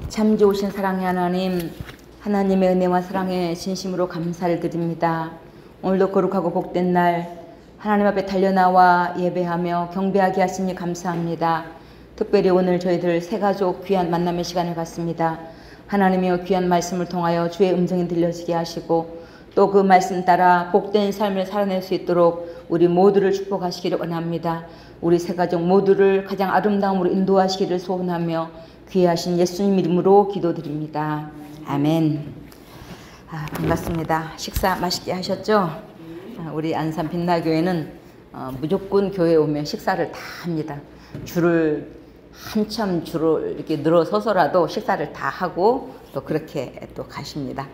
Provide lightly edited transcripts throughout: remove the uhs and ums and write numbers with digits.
참 좋으신 사랑의 하나님, 하나님의 은혜와 사랑에 진심으로 감사를 드립니다. 오늘도 거룩하고 복된 날 하나님 앞에 달려나와 예배하며 경배하게 하시니 감사합니다. 특별히 오늘 저희들 새가족 귀한 만남의 시간을 갖습니다. 하나님이여, 귀한 말씀을 통하여 주의 음성이 들려지게 하시고 또 그 말씀 따라 복된 삶을 살아낼 수 있도록 우리 모두를 축복하시기를 원합니다. 우리 새가족 모두를 가장 아름다움으로 인도하시기를 소원하며 귀하신 예수님 이름으로 기도드립니다. 아멘. 반갑습니다. 식사 맛있게 하셨죠? 우리 안산 빛나교회는 무조건 교회에 오면 식사를 다 합니다. 한참 줄을 이렇게 늘어서서라도 식사를 다 하고 또 그렇게 또 가십니다.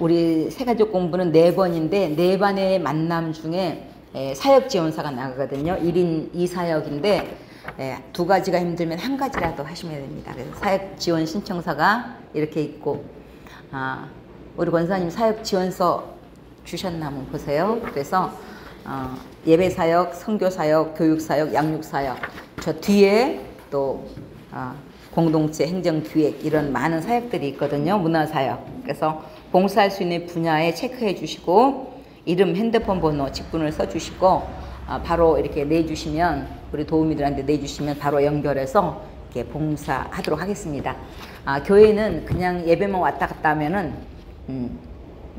우리 새가족 공부는 4번인데 4번의 만남 중에 사역지원사가 나가거든요. 1인 2사역인데 2가지가 힘들면 1가지라도 하시면 됩니다. 그래서 사역지원 신청서가 이렇게 있고, 우리 권사님 사역지원서 주셨나 한번 보세요. 그래서 예배사역, 선교사역, 교육사역, 양육사역, 저 뒤에 또 공동체 행정기획 이런 많은 사역들이 있거든요. 문화사역. 그래서 봉사할 수 있는 분야에 체크해 주시고 이름, 핸드폰 번호, 직분을 써주시고 바로 이렇게 내주시면, 우리 도우미들한테 내주시면 바로 연결해서 이렇게 봉사하도록 하겠습니다. 교회는 그냥 예배만 왔다 갔다 하면은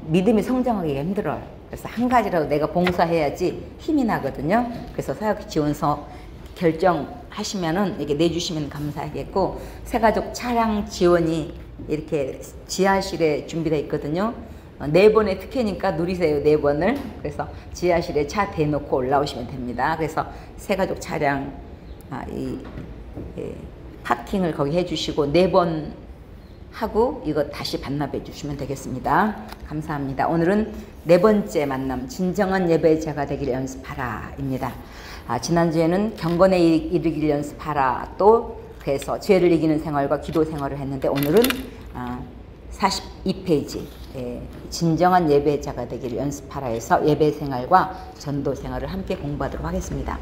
믿음이 성장하기가 힘들어요. 그래서 한 가지라도 내가 봉사해야지 힘이 나거든요. 그래서 사역 지원서 결정하시면은 이렇게 내주시면 감사하겠고, 새가족 차량 지원이 이렇게 지하실에 준비되어 있거든요. 4번의 특혜니까 누리세요. 4번을. 그래서 지하실에 차 대놓고 올라오시면 됩니다. 그래서 새가족 차량 파킹을 거기 해주시고 4번 하고 이거 다시 반납해 주시면 되겠습니다. 감사합니다. 오늘은 4번째 만남, 진정한 예배자가 되길 연습하라 입니다. 지난주에는 경건에 이르기를 연습하라, 또 그래서 죄를 이기는 생활과 기도 생활을 했는데, 오늘은 42페이지 진정한 예배자가 되기를 연습하라 해서 예배 생활과 전도 생활을 함께 공부하도록 하겠습니다.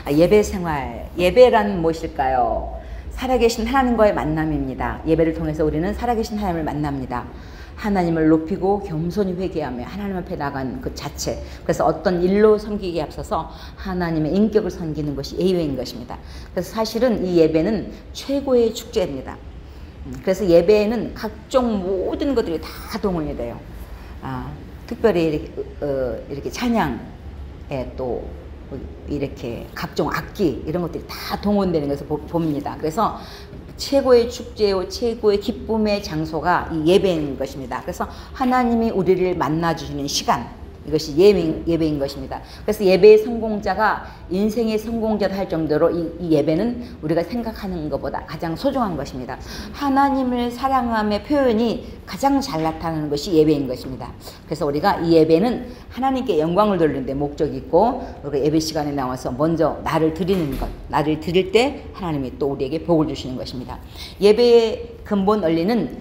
예배 생활, 예배란 무엇일까요? 살아계신 하나님과의 만남입니다. 예배를 통해서 우리는 살아계신 하나님을 만납니다. 하나님을 높이고 겸손히 회개하며 하나님 앞에 나간 그 자체, 그래서 어떤 일로 섬기기에 앞서서 하나님의 인격을 섬기는 것이 예배인 것입니다. 그래서 사실은 이 예배는 최고의 축제입니다. 그래서 예배에는 각종 모든 것들이 다 동원이 돼요. 특별히 이렇게 찬양에 또 이렇게 각종 악기 이런 것들이 다 동원되는 것을 봅니다. 그래서 최고의 축제요, 최고의 기쁨의 장소가 이 예배인 것입니다. 그래서 하나님이 우리를 만나주시는 시간, 이것이 예배인 것입니다. 그래서 예배의 성공자가 인생의 성공자다 할 정도로 이 예배는 우리가 생각하는 것보다 가장 소중한 것입니다. 하나님을 사랑함의 표현이 가장 잘 나타나는 것이 예배인 것입니다. 그래서 우리가 이 예배는 하나님께 영광을 돌리는 데 목적이 있고, 우리가 예배 시간에 나와서 먼저 나를 드리는 것, 나를 드릴 때 하나님이 또 우리에게 복을 주시는 것입니다. 예배의 근본 원리는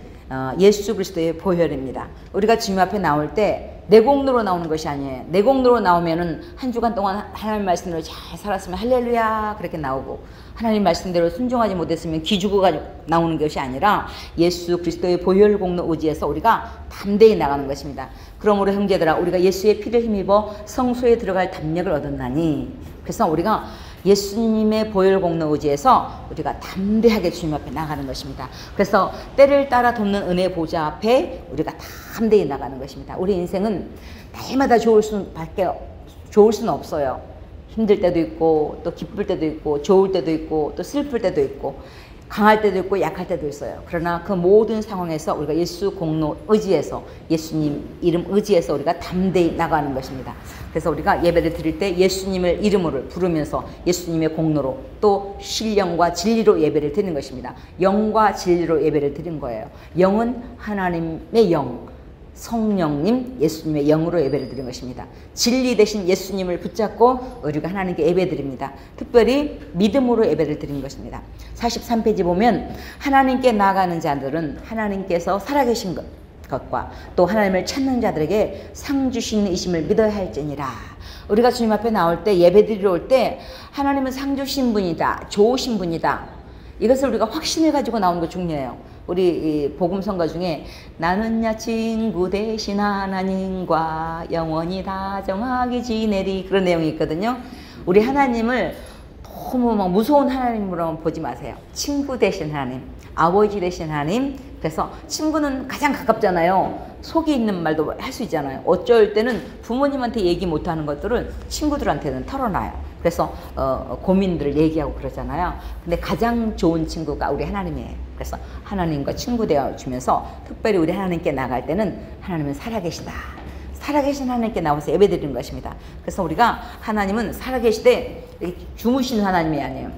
예수 그리스도의 보혈입니다. 우리가 주님 앞에 나올 때 내 공로로 나오는 것이 아니에요. 내 공로로 나오면은 한 주간 동안 하나님 말씀대로 잘 살았으면 할렐루야 그렇게 나오고, 하나님 말씀대로 순종하지 못했으면 기죽어가 나오는 것이 아니라 예수 그리스도의 보혈 공로 의지해서 우리가 담대히 나가는 것입니다. 그러므로 형제들아, 우리가 예수의 피를 힘입어 성소에 들어갈 담력을 얻었나니, 그래서 우리가 예수님의 보혈 공로 의지해서 우리가 담대하게 주님 앞에 나가는 것입니다. 그래서 때를 따라 돕는 은혜 보좌 앞에 우리가 담대히 나가는 것입니다. 우리 인생은 날마다 좋을 수는 없어요. 힘들 때도 있고, 또 기쁠 때도 있고, 좋을 때도 있고, 또 슬플 때도 있고, 강할 때도 있고 약할 때도 있어요. 그러나 그 모든 상황에서 우리가 예수 공로 의지해서, 예수님 이름 의지해서 우리가 담대히 나가는 것입니다. 그래서 우리가 예배를 드릴 때 예수님을 이름으로 부르면서 예수님의 공로로 또 신령과 진리로 예배를 드리는 것입니다. 영과 진리로 예배를 드리는 거예요. 영은 하나님의 영, 성령님 예수님의 영으로 예배를 드리는 것입니다. 진리 대신 예수님을 붙잡고 우리가 하나님께 예배 드립니다. 특별히 믿음으로 예배를 드리는 것입니다. 43페이지 보면 하나님께 나아가는 자들은 하나님께서 살아계신 것과 또 하나님을 찾는 자들에게 상 주시는 이심을 믿어야 할지니라. 우리가 주님 앞에 나올 때, 예배 드리러 올 때 하나님은 상 주신 분이다, 좋으신 분이다, 이것을 우리가 확신을 가지고 나오는 거 중요해요. 우리 이 복음 성가 중에 나는야 친구 대신 하나님과 영원히 다정하게 지내리 그런 내용이 있거든요. 우리 하나님을 너무 막 무서운 하나님으로 보지 마세요. 친구 대신 하나님, 아버지 대신 하나님. 그래서 친구는 가장 가깝잖아요. 속에 있는 말도 할 수 있잖아요. 어쩔 때는 부모님한테 얘기 못하는 것들을 친구들한테는 털어놔요. 그래서 고민들을 얘기하고 그러잖아요. 근데 가장 좋은 친구가 우리 하나님이에요. 그래서 하나님과 친구 되어 주면서 특별히 우리 하나님께 나갈 때는 하나님은 살아계시다. 살아계신 하나님께 나와서 예배드리는 것입니다. 그래서 우리가 하나님은 살아계시되 주무시는 하나님이 아니에요.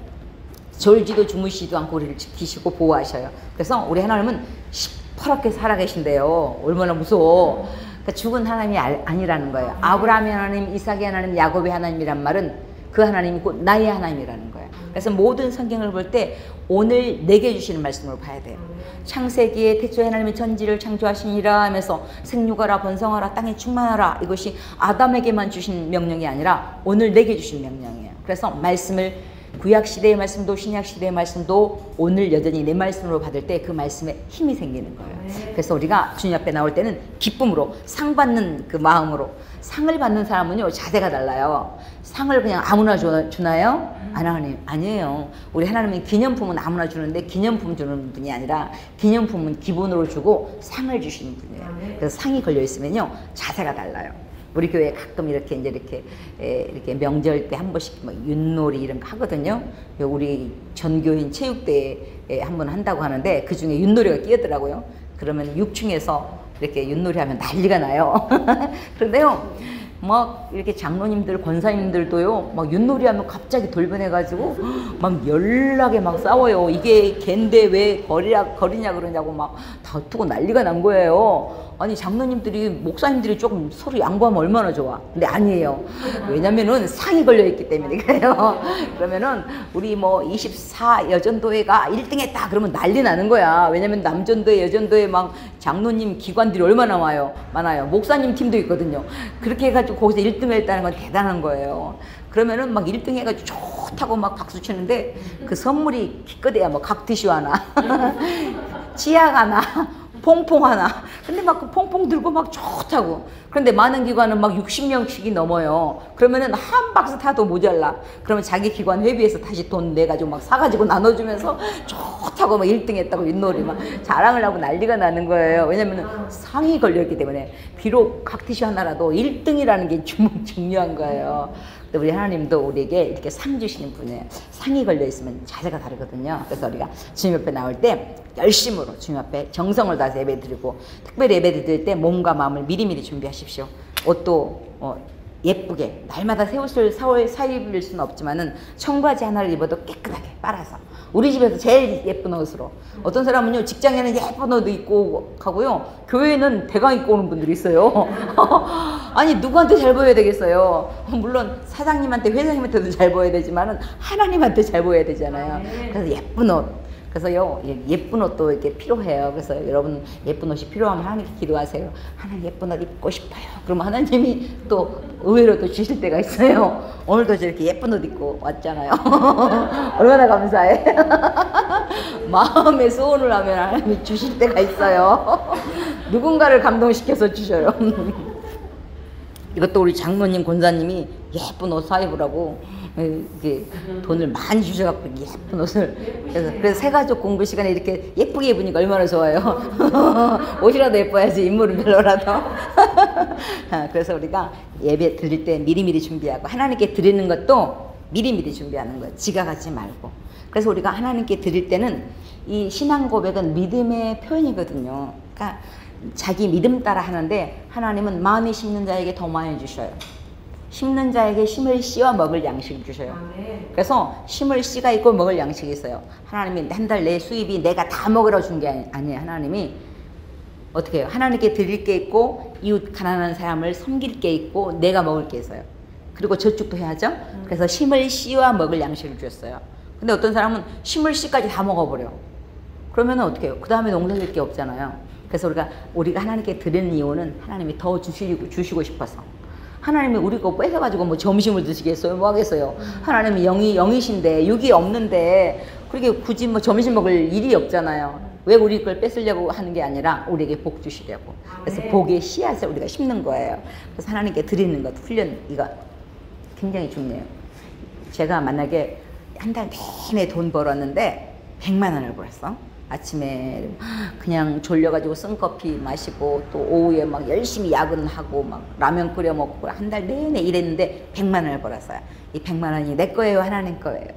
졸지도 주무시지도 않고 우리를 지키시고 보호하셔요. 그래서 우리 하나님은 시퍼렇게 살아계신데요. 얼마나 무서워. 그러니까 죽은 하나님이 아니라는 거예요. 아브라함의 하나님, 이삭의 하나님, 야곱의 하나님이란 말은 그 하나님이 곧 나의 하나님이라는 거예요. 그래서 모든 성경을 볼 때 오늘 내게 주시는 말씀으로 봐야 돼요. 창세기에 태초에 하나님이 천지를 창조하시니라 하면서 생육하라 번성하라 땅에 충만하라, 이것이 아담에게만 주신 명령이 아니라 오늘 내게 주신 명령이에요. 그래서 말씀을 구약시대의 말씀도 신약시대의 말씀도 오늘 여전히 내 말씀으로 받을 때 그 말씀에 힘이 생기는 거예요. 그래서 우리가 주님 앞에 나올 때는 기쁨으로, 상 받는 그 마음으로. 상을 받는 사람은요 자세가 달라요. 상을 그냥 아무나 주나요? 아니에요. 우리 하나님은 기념품은 아무나 주는데 기념품 주는 분이 아니라 기념품은 기본으로 주고 상을 주시는 분이에요. 그래서 상이 걸려 있으면요 자세가 달라요. 우리 교회 가끔 이렇게 명절 때 한 번씩 뭐 윷놀이 이런 거 하거든요. 우리 전교인 체육대회에 한 번 한다고 하는데 그 중에 윷놀이가 끼었더라고요. 그러면 6층에서 이렇게 윷놀이 하면 난리가 나요. 그런데요, 막 이렇게 장로님들, 권사님들도요, 막 윷놀이 하면 갑자기 돌변해가지고 막 연락에 막 싸워요. 이게 걘데 왜 거리냐 그러냐고 막 다투고 난리가 난 거예요. 아니 장로님들이, 목사님들이 조금 서로 양보하면 얼마나 좋아. 근데 아니에요. 왜냐면은 상이 걸려있기 때문에 그래요. 그러면은 우리 뭐 24 여전도회가 1등 했다 그러면 난리 나는 거야. 왜냐면 남전도회, 여전도회 막 장로님 기관들이 얼마나 많아요. 목사님 팀도 있거든요. 그렇게 해가지고 거기서 1등을 했다는 건 대단한 거예요. 그러면은 막 1등 해가지고 좋다고 막 박수 치는데 그 선물이 기껏해야 뭐 각티슈 하나, 치약 하나, 퐁퐁 하나. 근데 막 그 퐁퐁 들고 막 좋다고. 그런데 많은 기관은 막 60명씩이 넘어요. 그러면은 한 박스 타도 모자라. 그러면 자기 기관 회비에서 다시 돈 내가지고 막 사가지고 나눠주면서 좋다고 막 1등 했다고 윷놀이 막 자랑을 하고 난리가 나는 거예요. 왜냐면은 상이 걸려있기 때문에. 비록 각티슈 하나라도 1등이라는 게 중요한 거예요. 근데 우리 하나님도 우리에게 이렇게 상 주시는 분이에요. 상이 걸려있으면 자세가 다르거든요. 그래서 우리가 주님 앞에 나올 때 열심으로 주님 앞에 정성을 다해서 예배 드리고, 특별히 예배 드릴 때 몸과 마음을 미리미리 준비하십시오. 옷도 예쁘게 날마다 새 옷을 사입을 수는 없지만은 청바지 하나를 입어도 깨끗하게 빨아서, 우리 집에서 제일 예쁜 옷으로. 어떤 사람은요 직장에는 예쁜 옷 입고 가고요 교회는 대강 입고 오는 분들이 있어요. 아니 누구한테 잘 보여야 되겠어요. 물론 사장님한테, 회장님한테도 잘 보여야 되지만은 하나님한테 잘 보여야 되잖아요. 그래서 예쁜 옷. 그래서요 예쁜 옷도 이렇게 필요해요. 그래서 여러분 예쁜 옷이 필요하면 하나님께 기도하세요. 하나님 예쁜 옷 입고 싶어요. 그러면 하나님이 또 의외로 또 주실 때가 있어요. 오늘도 저렇게 예쁜 옷 입고 왔잖아요. 얼마나 감사해. 마음의 소원을 하면 하나님이 주실 때가 있어요. 누군가를 감동시켜서 주셔요. 이것도 우리 장로님, 권사님이 예쁜 옷 사입으라고 이렇게 돈을 많이 주셔갖고 예쁜 옷을. 그래서 새가족 공부 시간에 이렇게 예쁘게 입으니까 얼마나 좋아요. 옷이라도 예뻐야지, 인물은 별로라도. 그래서 우리가 예배 드릴 때 미리미리 준비하고, 하나님께 드리는 것도 미리미리 준비하는 거예요. 지각하지 말고. 그래서 우리가 하나님께 드릴 때는 이 신앙 고백은 믿음의 표현이거든요. 그러니까 자기 믿음 따라 하는데 하나님은 마음이 심는 자에게 더 많이 주셔요. 심는 자에게 심을 씨와 먹을 양식을 주셔요. 그래서 심을 씨가 있고 먹을 양식이 있어요. 하나님이 한 달 내 수입이 내가 다 먹으러 준 게 아니에요. 하나님이 어떻게 해요? 하나님께 드릴 게 있고, 이웃 가난한 사람을 섬길 게 있고, 내가 먹을 게 있어요. 그리고 저축도 해야죠. 그래서 심을 씨와 먹을 양식을 주셨어요. 근데 어떤 사람은 심을 씨까지 다 먹어버려. 그러면 어떻게 해요? 그 다음에 농사질 게 없잖아요. 그래서 우리가 하나님께 드리는 이유는 하나님이 더 주시고 싶어서. 하나님이 우리 거 뺏어가지고 뭐 점심을 드시겠어요? 뭐 하겠어요? 하나님이 영이신데, 육이 없는데 그렇게 굳이 뭐 점심 먹을 일이 없잖아요. 왜 우리 걸 뺏으려고 하는 게 아니라 우리에게 복 주시려고. 그래서 복의 씨앗을 우리가 심는 거예요. 그래서 하나님께 드리는 것, 훈련, 이거 굉장히 중요해요. 제가 만약에 한 달 내내 돈 벌었는데 100만 원을 벌었어. 아침에 그냥 졸려가지고 생커피 마시고 또 오후에 막 열심히 야근하고 막 라면 끓여 먹고 한 달 내내 일했는데 100만 원을 벌었어요. 이 100만 원이 내 거예요, 하나님 거예요?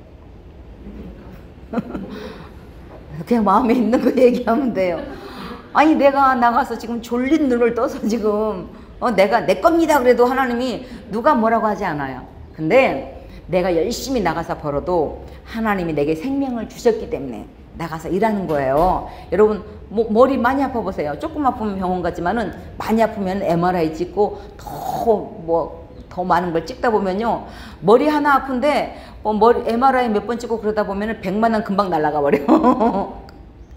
그냥 마음에 있는 거 얘기하면 돼요. 아니 내가 나가서 지금 졸린 눈을 떠서 지금 내가 내 겁니다 그래도 하나님이 누가 뭐라고 하지 않아요. 근데 내가 열심히 나가서 벌어도 하나님이 내게 생명을 주셨기 때문에 나가서 일하는 거예요. 여러분 머리 많이 아파 보세요. 조금 아프면 병원 가지만은 많이 아프면 MRI 찍고 더 많은 걸 찍다 보면요, 머리 하나 아픈데 머리 MRI 몇 번 찍고 그러다 보면은 100만 원 금방 날아가 버려.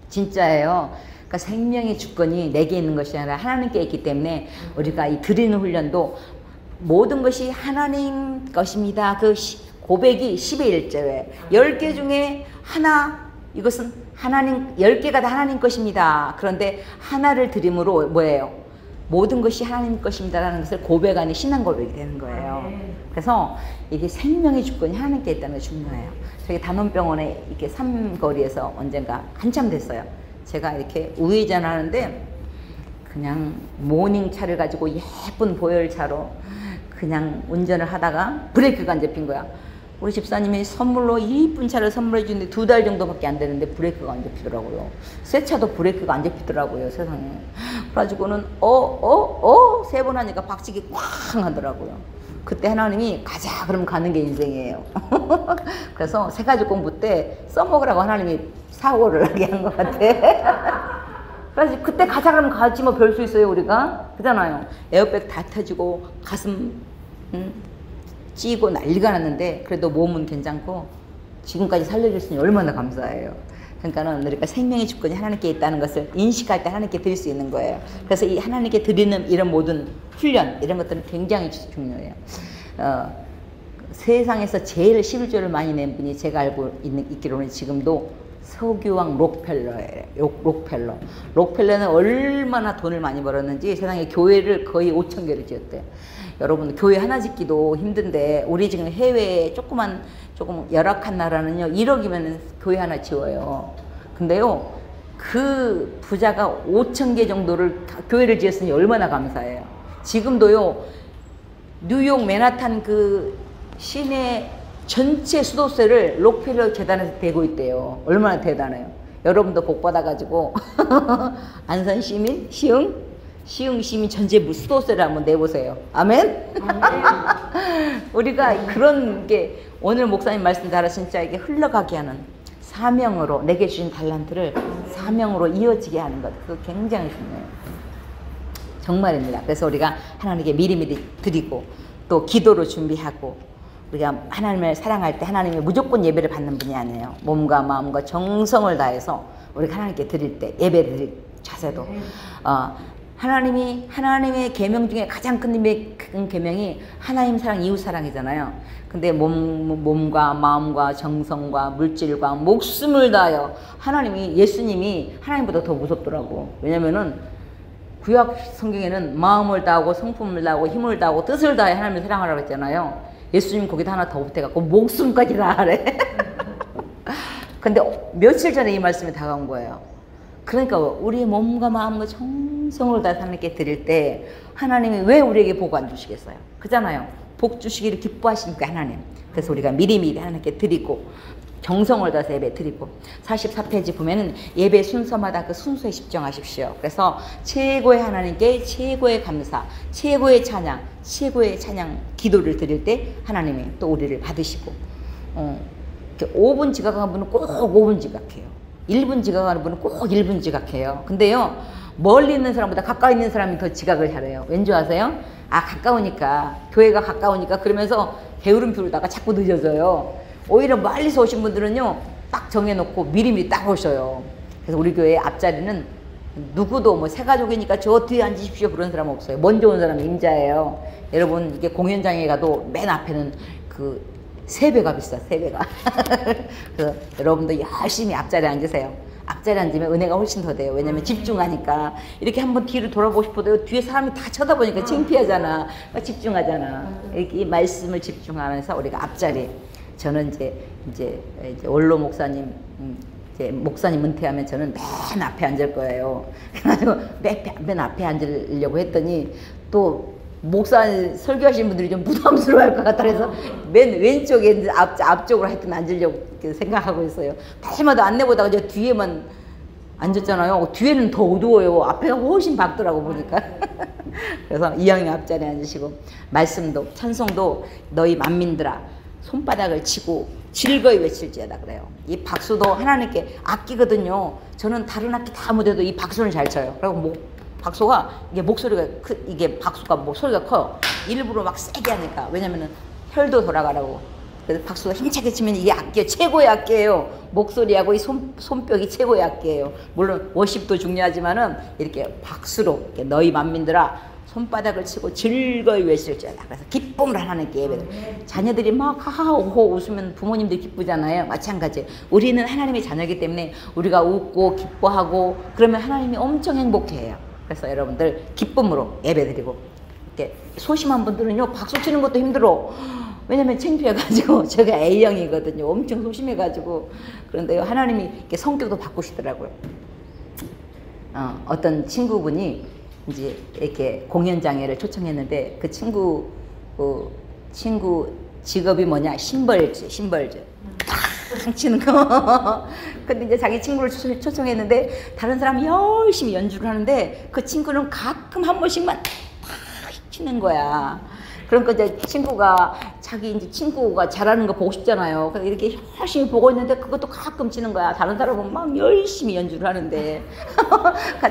진짜예요. 그러니까 생명의 주권이 내게 있는 것이 아니라 하나님께 있기 때문에 우리가 이 드리는 훈련도 모든 것이 하나님 것입니다. 그 고백이 10의 1절에 10개 중에 하나, 이것은 하나님, 10개가 다 하나님 것입니다. 그런데 하나를 드림으로 뭐예요? 모든 것이 하나님 것입니다라는 것을 고백하는 신앙 고백이 되는 거예요. 그래서 이게 생명의 주권이 하나님께 있다는 게 중요해요. 저희 단원병원에 이렇게 삼거리에서 언젠가 한참 됐어요. 제가 이렇게 우회전 하는데 그냥 모닝차를 가지고 예쁜 보혈차로 그냥 운전을 하다가 브레이크가 안 잡힌 거야. 우리 집사님이 선물로 이쁜 차를 선물해 주는데 2달 정도밖에 안 되는데 브레이크가 안 잡히더라고요. 새 차도 브레이크가 안 잡히더라고요, 세상에. 그래가지고는 3번 하니까 박치기 쾅 하더라고요. 그때 하나님이 가자 그러면 가는 게 인생이에요. 그래서 새가족 공부 때 써먹으라고 하나님이 사고를 하게 한 것 같아. 그래서 그때 가자 그러면 가지 뭐 별 수 있어요 우리가? 그잖아요. 에어백 다 터지고 가슴 찌고 난리가 났는데 그래도 몸은 괜찮고 지금까지 살려줬으니 얼마나 감사해요. 그러니까는 우리가 생명의 주권이 하나님께 있다는 것을 인식할 때 하나님께 드릴 수 있는 거예요. 그래서 이 하나님께 드리는 이런 모든 훈련 이런 것들은 굉장히 중요해요. 세상에서 제일 11조를 많이 낸 분이 제가 알고 있기로는 지금도 서기왕 록펠러예요. 록펠러는 얼마나 돈을 많이 벌었는지 세상에 교회를 거의 5천 개를 지었대요. 여러분 교회 하나 짓기도 힘든데 우리 지금 해외에 조금 열악한 나라는요 1억이면 교회 하나 지어요. 근데요 그 부자가 5천 개 정도를 교회를 지었으니 얼마나 감사해요. 지금도요 뉴욕 맨하탄 그 시내 전체 수도세를 록펠러 재단에서 대고 있대요. 얼마나 대단해요. 여러분도 복 받아가지고 안산 시민 시흥 시민 전체 수도세를 한번 내보세요. 아멘? 우리가 그런 게 오늘 목사님 말씀 따라 진짜 이게 흘러가게 하는 사명으로 내게 주신 달란트를 사명으로 이어지게 하는 것, 그거 굉장히 중요해요. 정말입니다. 그래서 우리가 하나님께 미리미리 드리고 또 기도로 준비하고 우리가 하나님을 사랑할 때 하나님의 무조건 예배를 받는 분이 아니에요. 몸과 마음과 정성을 다해서 우리가 하나님께 드릴 때 예배 드릴 자세도 하나님의 계명 중에 가장 큰 계명이 하나님 사랑, 이웃 사랑이잖아요. 근데 몸과 마음과 정성과 물질과 목숨을 다하여 예수님이 하나님보다 더 무섭더라고. 왜냐면은 구약 성경에는 마음을 다하고 성품을 다하고 힘을 다하고 뜻을 다해 하나님을 사랑하라고 했잖아요. 예수님 거기다 하나 더 보태갖고 목숨까지 다 하래. 근데 며칠 전에 이 말씀이 다가온 거예요. 그러니까 우리의 몸과 마음과 정성을 다 하나님께 드릴 때 하나님이 왜 우리에게 복 안 주시겠어요? 그잖아요. 복 주시기를 기뻐하시니까 하나님. 그래서 우리가 미리미리 하나님께 드리고 정성을 다해서 예배 드리고 44페이지 보면은 예배 순서마다 그 순서에 집중하십시오. 그래서 최고의 하나님께 최고의 감사, 최고의 찬양 기도를 드릴 때 하나님이 또 우리를 받으시고 5분 지각하는 분은 꼭 5분 지각해요. 1분 지각하는 분은 꼭 1분 지각해요. 근데요 멀리 있는 사람보다 가까이 있는 사람이 더 지각을 잘해요. 왠지 아세요? 가까우니까, 교회가 가까우니까 그러면서 게으름 피우다가 자꾸 늦어져요. 오히려 멀리서 오신 분들은요 딱 정해놓고 미리미리 딱 오셔요. 그래서 우리 교회 앞자리는 누구도 뭐 새가족이니까 저 뒤에 앉으십시오 그런 사람 없어요. 먼저 온 사람이 임자예요. 여러분 이게 공연장에 가도 맨 앞에는 그 3배가 비싸, 3배가. 그래서 여러분도 열심히 앞자리에 앉으세요. 앞자리에 앉으면 은혜가 훨씬 더 돼요. 왜냐면 집중하니까. 이렇게 한번 뒤를 돌아보고 싶어도 뒤에 사람이 다 쳐다보니까 창피하잖아. 집중하잖아. 이렇게 이 말씀을 집중하면서 우리가 앞자리에. 저는 이제 원로 목사님, 이제 목사님 은퇴하면 저는 맨 앞에 앉을 거예요. 그래가지고 맨 앞에 앉으려고 했더니 또 목사 설교하시는 분들이 좀 부담스러워할 것 같다 그래서 맨 왼쪽에 앞쪽으로 하여튼 앉으려고 생각하고 있어요. 때마다 안내보다가 저 뒤에만 앉았잖아요. 뒤에는 더 어두워요. 앞에가 훨씬 밝더라고 보니까. 그래서 이왕이면 앞자리에 앉으시고 말씀도 찬송도 너희 만민들아 손바닥을 치고 즐거이 외칠지어다 그래요. 이 박수도 하나님께 악기거든요. 저는 다른 악기 다 못해도 이 박수는 잘 쳐요. 그리고 박수가 이게 목소리가 이게 박수가 목소리가 커요. 일부러 막 세게 하니까. 왜냐면은 혈도 돌아가라고. 그래서 박수가 힘차게 치면 이게 악기예요. 최고의 악기예요. 목소리하고 이 손뼉이 최고의 악기예요. 물론 워십도 중요하지만은 이렇게 박수로 이렇게 너희 만민들아 손바닥을 치고 즐거이 외칠지어다. 그래서 기쁨을 하나님께 예배를. 자녀들이 막 하하호호 웃으면 부모님들이 기쁘잖아요. 마찬가지. 우리는 하나님의 자녀이기 때문에 우리가 웃고 기뻐하고 그러면 하나님이 엄청 행복해해요. 그래서 여러분들 기쁨으로 예배드리고 이렇게 소심한 분들은요 박수 치는 것도 힘들어. 왜냐면 창피해가지고 제가 A형이거든요. 엄청 소심해가지고. 그런데 하나님이 이렇게 성격도 바꾸시더라고요. 어떤 친구분이 이제 이렇게 공연장애를 초청했는데 그 친구 직업이 뭐냐? 심벌즈. 탁 치는 거. 근데 이제 자기 친구를 초청했는데 다른 사람이 열심히 연주를 하는데 그 친구는 가끔 한 번씩만 탁 치는 거야. 그러니까 이제 친구가 자기 이제 친구가 잘하는 거 보고 싶잖아요. 그래서 이렇게 열심히 보고 있는데 그것도 가끔 치는 거야. 다른 사람은 막 열심히 연주를 하는데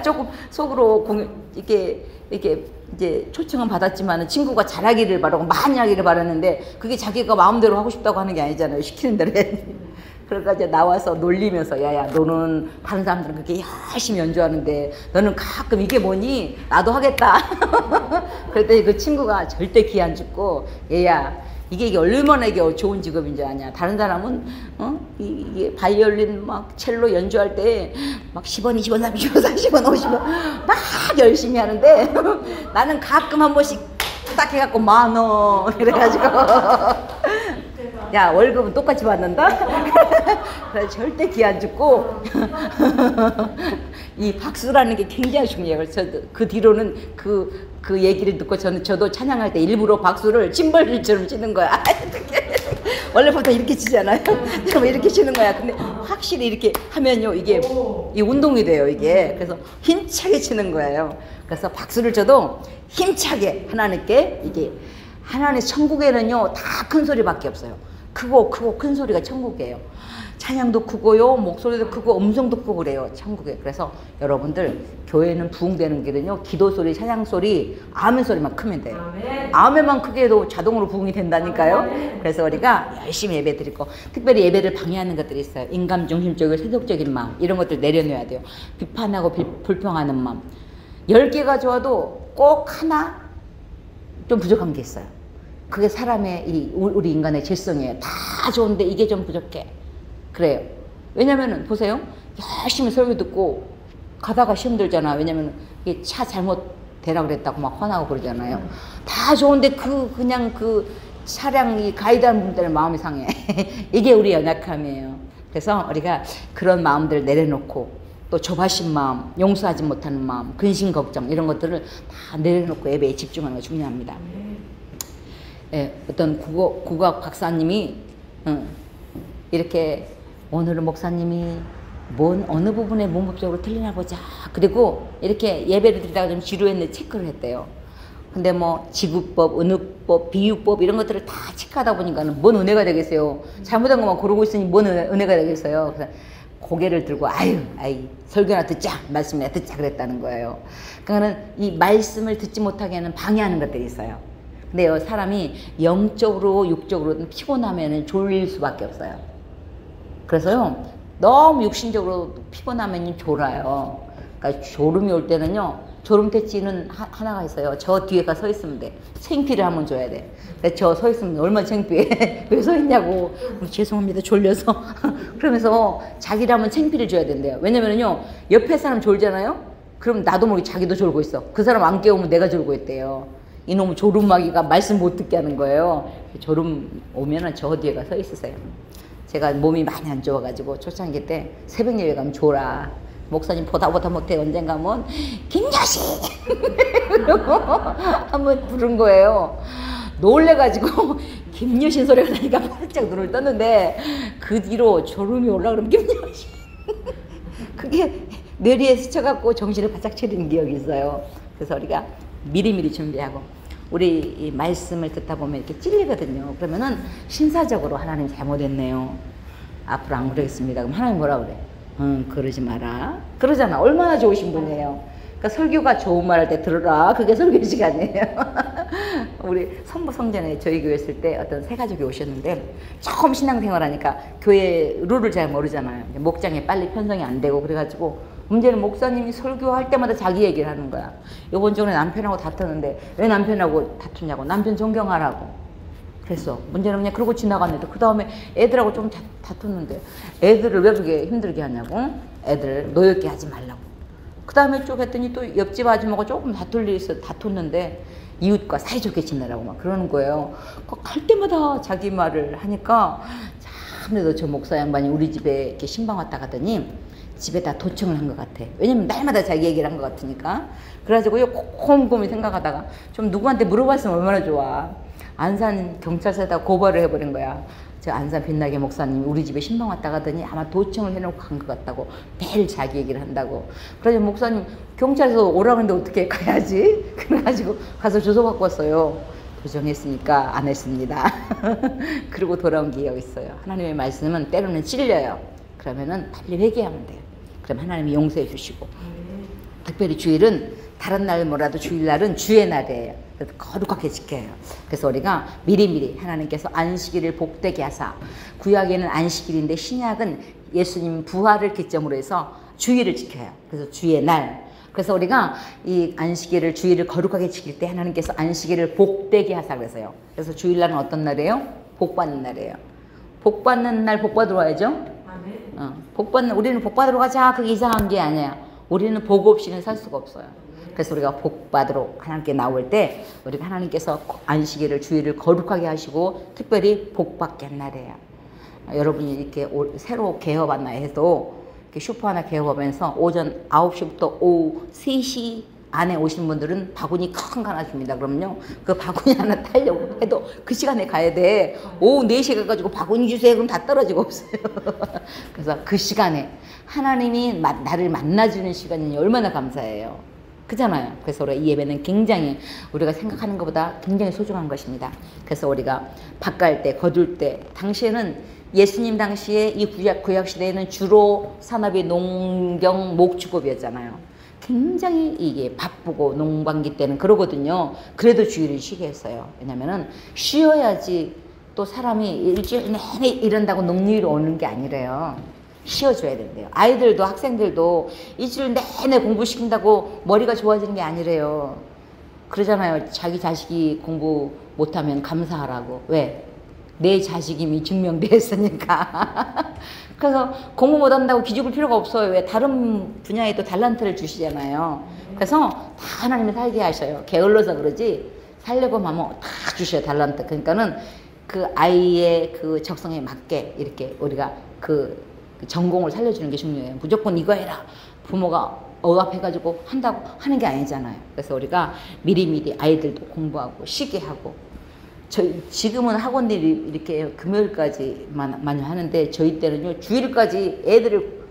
조금 속으로 이렇게 이제 초청은 받았지만은 친구가 잘하기를 바라고 많이 하기를 바랐는데 그게 자기가 마음대로 하고 싶다고 하는 게 아니잖아요. 시키는 대로 해. 그러니까 이제 나와서 놀리면서 야야 너는 다른 사람들은 그렇게 열심히 연주하는데 너는 가끔 이게 뭐니? 나도 하겠다. 그랬더니 그 친구가 절대 귀 안 죽고 얘야 이게 얼마나 이게 좋은 직업인 줄 아냐. 다른 사람은 이게 바이올린 막 첼로 연주할 때 막 10원, 20원, 30원, 40원, 50원 막 열심히 하는데 나는 가끔 한 번씩 딱 해갖고 10,000원 이래가지고 야 월급은 똑같이 받는다? 그래서 절대 귀 안 죽고 이 박수라는 게 굉장히 중요해요. 그래서 그 뒤로는 그 얘기를 듣고 저도 찬양할 때 일부러 박수를 짐벌질처럼 치는 거야. 원래부터 이렇게 치잖아요. 그럼 이렇게 치는 거야. 근데 확실히 이렇게 하면요 이게 이 운동이 돼요 이게. 그래서 힘차게 치는 거예요. 그래서 박수를 쳐도 힘차게 하나님께 이게 하나님 천국에는요 다 큰 소리밖에 없어요. 크고 큰 소리가 천국이에요. 찬양도 크고요 목소리도 크고 음성도 크고 그래요 천국에. 그래서 여러분들 교회는 부흥되는 길은요 기도 소리 찬양 소리 아멘 소리만 크면 돼요. 아멘만 크게 해도 자동으로 부흥이 된다니까요. 그래서 우리가 열심히 예배 드리고 특별히 예배를 방해하는 것들이 있어요. 인간 중심적이고 세속적인 마음 이런 것들 내려놓아야 돼요. 비판하고 불평하는 마음 10개가 좋아도 꼭 하나 좀 부족한 게 있어요. 그게 사람의 우리 인간의 질성이에요. 다 좋은데 이게 좀 부족해. 그래요. 왜냐면은 보세요. 열심히 설교 듣고 가다가 시험 들잖아. 왜냐면 이게 차 잘못 대라 그랬다고 막 화나고 그러잖아요. 다 좋은데 그냥 그 차량이 가이드하는 분들의 마음이 상해. 이게 우리 연약함이에요. 그래서 우리가 그런 마음들을 내려놓고 또 조바심 마음, 용서하지 못하는 마음, 근심 걱정 이런 것들을 다 내려놓고 예배에 집중하는 게 중요합니다. 예, 어떤 국악 박사님이 이렇게 오늘은 목사님이 어느 부분에 문법적으로 틀리나 보자. 그리고 이렇게 예배를 드리다가 좀 지루했는데 체크를 했대요. 근데 뭐 지구법, 은유법, 비유법 이런 것들을 다 체크하다 보니까는 뭔 은혜가 되겠어요. 잘못한 것만 고르고 있으니 뭔 은혜가 되겠어요. 그래서 고개를 들고 아이 설교나 듣자 말씀이나 듣자 그랬다는 거예요. 그러니까는 이 말씀을 듣지 못하게 하는 방해하는 것들이 있어요. 근데요 사람이 영적으로 육적으로 피곤하면은 졸릴 수밖에 없어요. 그래서요 너무 육신적으로 피곤하면 졸아요. 그러니까 졸음이 올 때는요 졸음대지는 하나가 있어요. 저 뒤에가 서 있으면 돼. 창피를 한번 줘야 돼. 저 서 있으면 얼마나 창피해. 왜 서 있냐고. 죄송합니다. 졸려서. 그러면서 자기라면 창피를 줘야 된대요. 왜냐면요, 옆에 사람 졸잖아요? 그럼 나도 모르게 자기도 졸고 있어. 그 사람 안 깨우면 내가 졸고 있대요. 이놈의 졸음마귀가 말씀 못 듣게 하는 거예요. 졸음 오면은 저 뒤에가 서 있으세요. 제가 몸이 많이 안 좋아가지고 초창기 때 새벽 예배 가면 졸아. 목사님 보다 못해 언젠가 하면 김여시 이러고 한번 부른 거예요. 놀래가지고 김여신 소리가 나니까 바짝 눈을 떴는데 그 뒤로 졸음이 올라오면 김여신 그게 뇌리에 스쳐갖고 정신을 바짝 차리는 기억이 있어요. 그래서 우리가 미리미리 준비하고 우리 이 말씀을 듣다 보면 이렇게 찔리거든요. 그러면은 신사적으로 하나님 잘못했네요. 앞으로 안 그러겠습니다. 그럼 하나님 뭐라 그래? 그러지 마라. 그러잖아. 얼마나 좋으신 분이에요. 그러니까 설교가 좋은 말 할 때 들어라. 그게 설교 시간이에요. 우리 성부 성전에 저희 교회 있을 때 어떤 새 가족이 오셨는데 처음 신앙생활 하니까 교회 룰을 잘 모르잖아요. 목장에 빨리 편성이 안 되고 그래가지고 문제는 목사님이 설교할 때마다 자기 얘기를 하는 거야. 요번 전에 남편하고 다퉜는데 왜 남편하고 다투냐고. 남편 존경하라고. 그랬어. 문제는 그냥 그러고 지나갔는데 그 다음에 애들하고 좀 다퉜는데 애들을 왜 그렇게 힘들게 하냐고. 애들 노엽게 하지 말라고. 그 다음에 쭉 했더니 또 옆집 아줌마가 조금 다툴 일이 있어. 다퉜는데 이웃과 사이좋게 지내라고 막 그러는 거예요. 갈 때마다 자기 말을 하니까 참내도 저 목사 양반이 우리 집에 이렇게 신방 왔다 가더니 집에다 도청을 한 것 같아. 왜냐면 날마다 자기 얘기를 한 것 같으니까. 그래가지고 곰곰이 생각하다가 좀 누구한테 물어봤으면 얼마나 좋아. 안산 경찰서에다 고발을 해버린 거야. 저 안산 빛나게 목사님이 우리 집에 신방 왔다 가더니 아마 도청을 해놓고 간 것 같다고. 매일 자기 얘기를 한다고. 그래서 목사님 경찰서 오라고 했는데 어떻게 가야지? 그래가지고 가서 주소 갖고 왔어요. 도청했으니까 안 했습니다. 그리고 돌아온 기억이 있어요. 하나님의 말씀은 때로는 찔려요. 그러면은 빨리 회개하면 돼요. 그럼 하나님이 용서해 주시고. 특별히 주일은 다른 날 뭐라도 주일날은 주의 날이에요. 그래서 거룩하게 지켜요. 그래서 우리가 미리미리 하나님께서 안식일을 복되게 하사, 구약에는 안식일인데 신약은 예수님 부활을 기점으로 해서 주일을 지켜요. 그래서 주의 날. 그래서 우리가 이 안식일을 주일을 거룩하게 지킬 때 하나님께서 안식일을 복되게 하사 그래서요. 그래서 주일날은 어떤 날이에요? 복받는 날이에요. 복받는 날 복받으러 와야죠. 우리는 복받으러 가자. 그게 이상한 게 아니야. 우리는 복 없이는 살 수가 없어요. 그래서 우리가 복받으러 하나님께 나올 때 우리가 하나님께서 안식일을 주일을 거룩하게 하시고 특별히 복받게 한 날이에요. 여러분이 이렇게 새로 개업하나 해도 이렇게 슈퍼 하나 개업하면서 오전 9시부터 오후 3시 안에 오신 분들은 바구니 큰 거 하나 줍니다. 그럼요. 그 바구니 하나 타려고 해도 그 시간에 가야 돼. 오후 4시에 가가지고 바구니 주세요. 그럼 다 떨어지고 없어요. 그래서 그 시간에 하나님이 나를 만나주는 시간이 얼마나 감사해요. 그잖아요. 그래서 우리가 이 예배는 굉장히 우리가 생각하는 것보다 굉장히 소중한 것입니다. 그래서 우리가 밭갈 때, 거둘 때, 당시에는 예수님 당시에 이 구약 시대에는 주로 산업이 농경, 목축업이었잖아요. 굉장히 이게 바쁘고 농반기 때는 그러거든요. 그래도 주일을 쉬게 했어요. 왜냐면은 쉬어야지 또 사람이 일주일 내내 이런다고 농리로 오는 게 아니래요. 쉬어줘야 된대요. 아이들도 학생들도 일주일 내내 공부시킨다고 머리가 좋아지는 게 아니래요. 그러잖아요. 자기 자식이 공부 못하면 감사하라고. 왜? 내 자식임이 증명됐으니까. 그래서 공부 못한다고 기죽을 필요가 없어요. 왜? 다른 분야에도 달란트를 주시잖아요. 그래서 다 하나님이 살게 하셔요. 게을러서 그러지 살려고 하면 다 주셔요. 달란트. 그러니까는 그 아이의 그 적성에 맞게 이렇게 우리가 그 전공을 살려주는 게 중요해요. 무조건 이거 해라. 부모가 억압해가지고 한다고 하는 게 아니잖아요. 그래서 우리가 미리미리 아이들도 공부하고 쉬게 하고. 지금은 학원들이 이렇게 금요일까지만 많이 하는데 저희 때는요 주일까지 애들을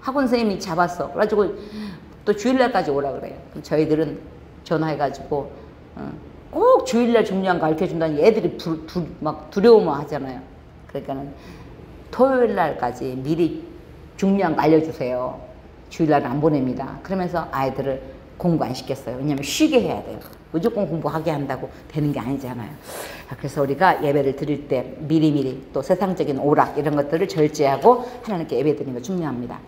학원 선생님이 잡았어. 그래가지고 또 주일날까지 오라 그래요. 그럼 저희들은 전화해가지고 꼭 주일날 중요한 거 가르쳐준다니 애들이 막 두려움을 하잖아요. 그러니까는 토요일날까지 미리 중요한 거 알려주세요. 주일날은 안 보냅니다. 그러면서 아이들을 공부 안 시켰어요. 왜냐하면 쉬게 해야 돼요. 무조건 공부하게 한다고 되는 게 아니잖아요. 그래서 우리가 예배를 드릴 때 미리미리 또 세상적인 오락 이런 것들을 절제하고 하나님께 예배 드리는 거 중요합니다.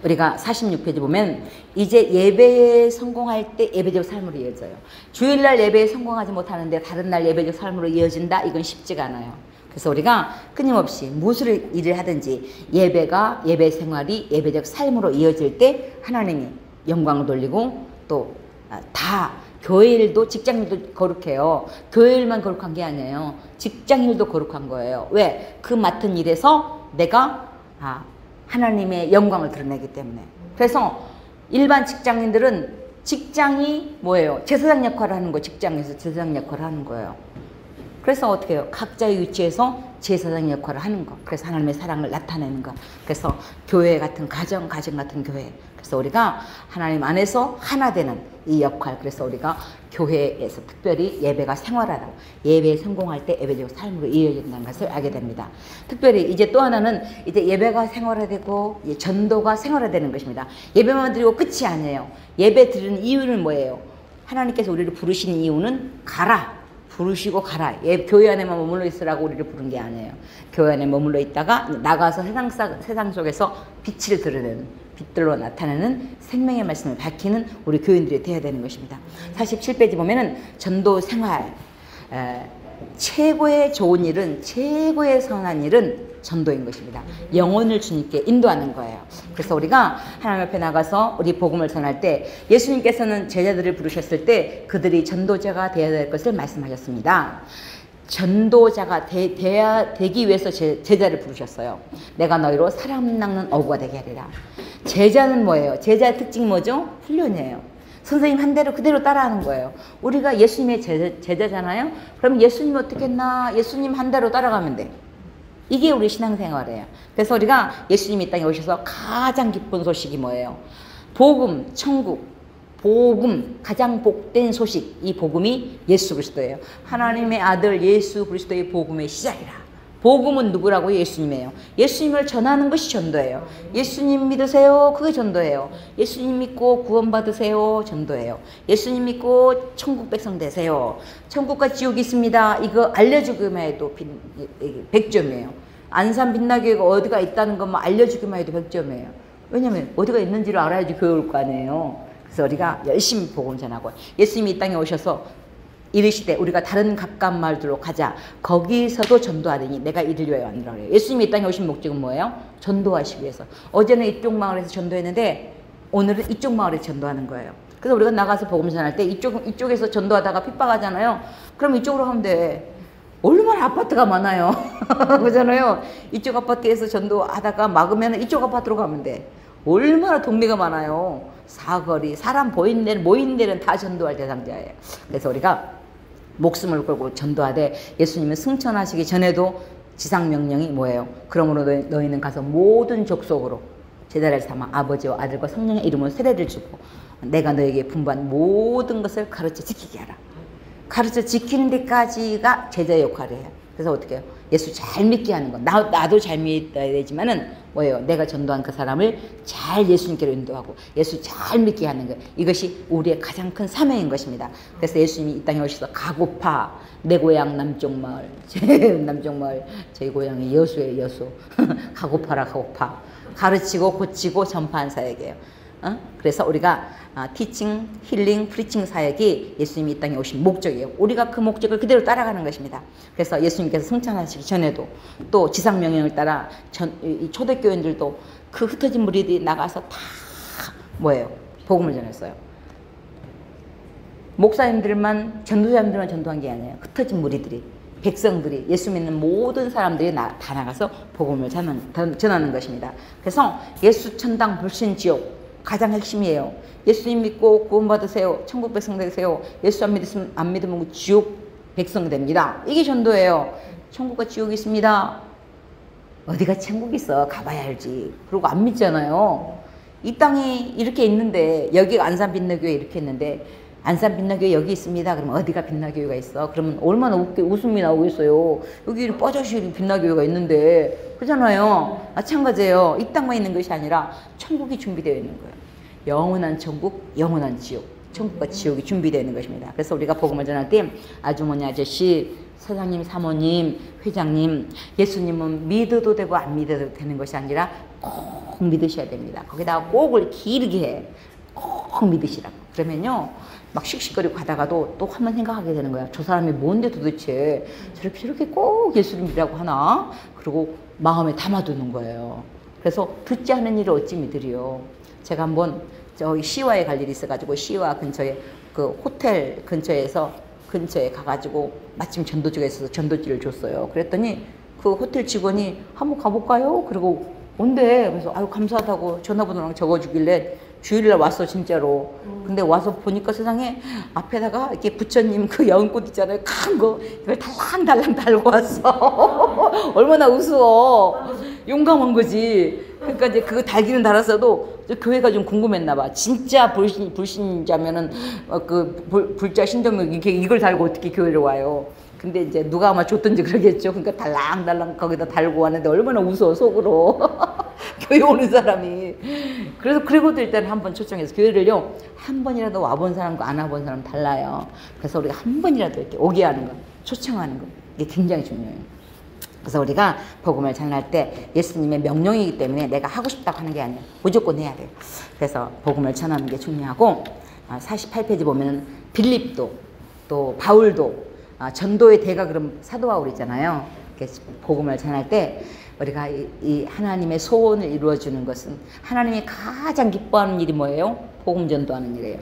우리가 46페이지 보면 이제 예배에 성공할 때 예배적 삶으로 이어져요. 주일날 예배에 성공하지 못하는데 다른 날 예배적 삶으로 이어진다? 이건 쉽지가 않아요. 그래서 우리가 끊임없이 무슨 일을 하든지 예배 생활이 예배적 삶으로 이어질 때 하나님이 영광을 돌리고 또 다 교회 일도 직장 일도 거룩해요. 교회 일만 거룩한 게 아니에요. 직장 일도 거룩한 거예요. 왜? 그 맡은 일에서 내가 하나님의 영광을 드러내기 때문에. 그래서 일반 직장인들은 직장이 뭐예요? 제사장 역할을 하는 거, 직장에서 제사장 역할을 하는 거예요. 그래서 어떻게 해요? 각자의 위치에서 제사장 역할을 하는 거. 그래서 하나님의 사랑을 나타내는 거. 그래서 교회 같은 가정 같은 교회. 그래서 우리가 하나님 안에서 하나 되는 이 역할. 그래서 우리가 교회에서 특별히 예배가 생활하다. 예배에 성공할 때 예배적 삶으로 이어진다는 것을 알게 됩니다. 특별히 이제 또 하나는 이제 예배가 생활화되고 전도가 생활화되는 것입니다. 예배만 드리고 끝이 아니에요. 예배 드리는 이유는 뭐예요? 하나님께서 우리를 부르신 이유는 가라. 부르시고 가라. 교회 안에만 머물러 있으라고 우리를 부른 게 아니에요. 교회 안에 머물러 있다가 나가서 세상 속에서 빛을 드러내는, 빛들로 나타내는 생명의 말씀을 밝히는 우리 교인들이 되어야 되는 것입니다. 47페이지 보면은 전도 생활, 최고의 좋은 일은, 최고의 선한 일은 전도인 것입니다. 영혼을 주님께 인도하는 거예요. 그래서 우리가 하나님 앞에 나가서 우리 복음을 전할 때 예수님께서는 제자들을 부르셨을 때 그들이 전도자가 되어야 될 것을 말씀하셨습니다. 전도자가 되기 위해서 제자를 부르셨어요. 내가 너희로 사람 낚는 어부가 되게 하리라. 제자는 뭐예요? 제자의 특징이 뭐죠? 훈련이에요. 선생님 한 대로 그대로 따라하는 거예요. 우리가 예수님의 제자잖아요. 그럼 예수님 어떻게 했나? 예수님 한 대로 따라가면 돼. 이게 우리 신앙생활이에요. 그래서 우리가 예수님이 이 땅에 오셔서 가장 기쁜 소식이 뭐예요? 복음, 천국, 복음, 가장 복된 소식. 이 복음이 예수 그리스도예요. 하나님의 아들 예수 그리스도의 복음의 시작이라. 복음은 누구라고요? 예수님이에요. 예수님을 전하는 것이 전도예요. 예수님 믿으세요. 그게 전도예요. 예수님 믿고 구원받으세요. 전도예요. 예수님 믿고 천국 백성 되세요. 천국과 지옥이 있습니다. 이거 알려주기만 해도 100점이에요. 안산 빛나교회가 어디가 있다는 것만 알려주기만 해도 100점이에요. 왜냐면 어디가 있는지를 알아야지 교회 올 거 아니에요. 그래서 우리가 열심히 복음 전하고 예수님이 이 땅에 오셔서 이르시되 우리가 다른 가까운 마을들로 가자. 거기서도 전도하더니 내가 이를 위하여 왔느라 그래요. 예수님이 이 땅에 오신 목적은 뭐예요? 전도하시기 위해서. 어제는 이쪽 마을에서 전도했는데 오늘은 이쪽 마을에서 전도하는 거예요. 그래서 우리가 나가서 복음 전할 때 이쪽에서 전도하다가 핍박하잖아요. 그럼 이쪽으로 하면 돼. 얼마나 아파트가 많아요. 그러잖아요. 이쪽 아파트에서 전도하다가 막으면 이쪽 아파트로 가면 돼. 얼마나 동네가 많아요. 사거리, 사람 모인 데는 다 전도할 대상자예요. 그래서 우리가 목숨을 걸고 전도하되 예수님은 승천하시기 전에도 지상명령이 뭐예요? 그러므로 너희는 가서 모든 족속으로 제자를 삼아 아버지와 아들과 성령의 이름으로 세례를 주고 내가 너에게 분부한 모든 것을 가르쳐 지키게 하라. 가르쳐 지키는 데까지가 제자의 역할이에요. 그래서 어떻게 해요? 예수 잘 믿게 하는 거. 나도 잘 믿어야 되지만은 뭐예요? 내가 전도한 그 사람을 잘 예수님께로 인도하고 예수 잘 믿게 하는 거. 이것이 우리의 가장 큰 사명인 것입니다. 그래서 예수님이 이 땅에 오셔서 가고파. 내 고향 남쪽 마을. 남쪽 마을. 저희 고향이 여수예요. 여수. 가고파라 가고파. 가르치고 고치고 전파한 사역이에요. 그래서 우리가 티칭, 힐링, 프리칭 사역이 예수님이 이 땅에 오신 목적이에요. 우리가 그 목적을 그대로 따라가는 것입니다. 그래서 예수님께서 승천하시기 전에도 또 지상명령을 따라 이 초대교인들도 그 흩어진 무리들이 나가서 다 뭐예요? 복음을 전했어요. 목사님들만, 전도사님들만 전도한 게 아니에요. 흩어진 무리들이, 백성들이, 예수 믿는 모든 사람들이 다 나가서 복음을 전하는 것입니다. 그래서 예수 천당 불신 지옥 가장 핵심이에요. 예수님 믿고 구원받으세요. 천국 백성 되세요. 예수 안 믿으면 지옥 백성 됩니다. 이게 전도예요. 천국과 지옥이 있습니다. 어디가 천국이 있어? 가봐야 알지. 그리고 안 믿잖아요. 이 땅이 이렇게 있는데 여기가 안산 빛나교회 이렇게 있는데 안산 빛나교회 여기 있습니다. 그러면 어디가 빛나교회가 있어? 그러면 얼마나 웃음이 나오겠어요. 여기 뻐저씨 빛나교회가 있는데 그렇잖아요. 마찬가지예요. 이 땅만 있는 것이 아니라 천국이 준비되어 있는 거예요. 영원한 천국, 영원한 지옥. 천국과 지옥이 준비되어 있는 것입니다. 그래서 우리가 복음을 전할 때 아주머니, 아저씨, 사장님, 사모님, 회장님, 예수님은 믿어도 되고 안 믿어도 되는 것이 아니라 꼭 믿으셔야 됩니다. 거기다가 꼭을 길게 해. 꼭 믿으시라고. 그러면요, 막 씩씩거리고 가다가도 또 한 번 생각하게 되는 거야. 저 사람이 뭔데 도대체 저렇게 꼭 예수를 믿으라고 하나? 그리고 마음에 담아두는 거예요. 그래서 듣지 않은 일을 어찌 믿으리요. 제가 한번 저기 시와에 갈 일이 있어가지고 시와 근처에 그 호텔 근처에 가가지고 마침 전도지가 있어서 전도지를 줬어요. 그랬더니 그 호텔 직원이 한번 가볼까요? 그리고 온대. 그래서 아유 감사하다고 전화번호랑 적어주길래 주일날 왔어 진짜로. 근데 와서 보니까 세상에 앞에다가 이렇게 부처님 그 여운꽃 있잖아요. 큰 거 이걸 달랑달랑 달고 왔어. 얼마나 우스워. 용감한 거지. 그러니까 이제 그거 달기는 달았어도 교회가 좀 궁금했나 봐. 진짜 불신자면은 그 불자 신도면 이걸 달고 어떻게 교회를 와요. 근데 이제 누가 아마 줬던지 그러겠죠. 그러니까 달랑달랑 거기다 달고 왔는데 얼마나 우스워 속으로. 교회 오는 사람이. 그래서 그리고도 일단 한번 초청해서 교회를요 한 번이라도 와본 사람과 안 와본 사람 달라요. 그래서 우리가 한 번이라도 이렇게 오게 하는 거, 초청하는 거, 이게 굉장히 중요해요. 그래서 우리가 복음을 전할 때 예수님의 명령이기 때문에 내가 하고 싶다고 하는 게 아니에요. 무조건 해야 돼요. 그래서 복음을 전하는 게 중요하고 48페이지 보면 빌립도 또 바울도 전도의 대가 그럼 사도 바울이잖아요. 복음을 전할 때 우리가 이 하나님의 소원을 이루어주는 것은 하나님이 가장 기뻐하는 일이 뭐예요? 복음 전도하는 일이에요.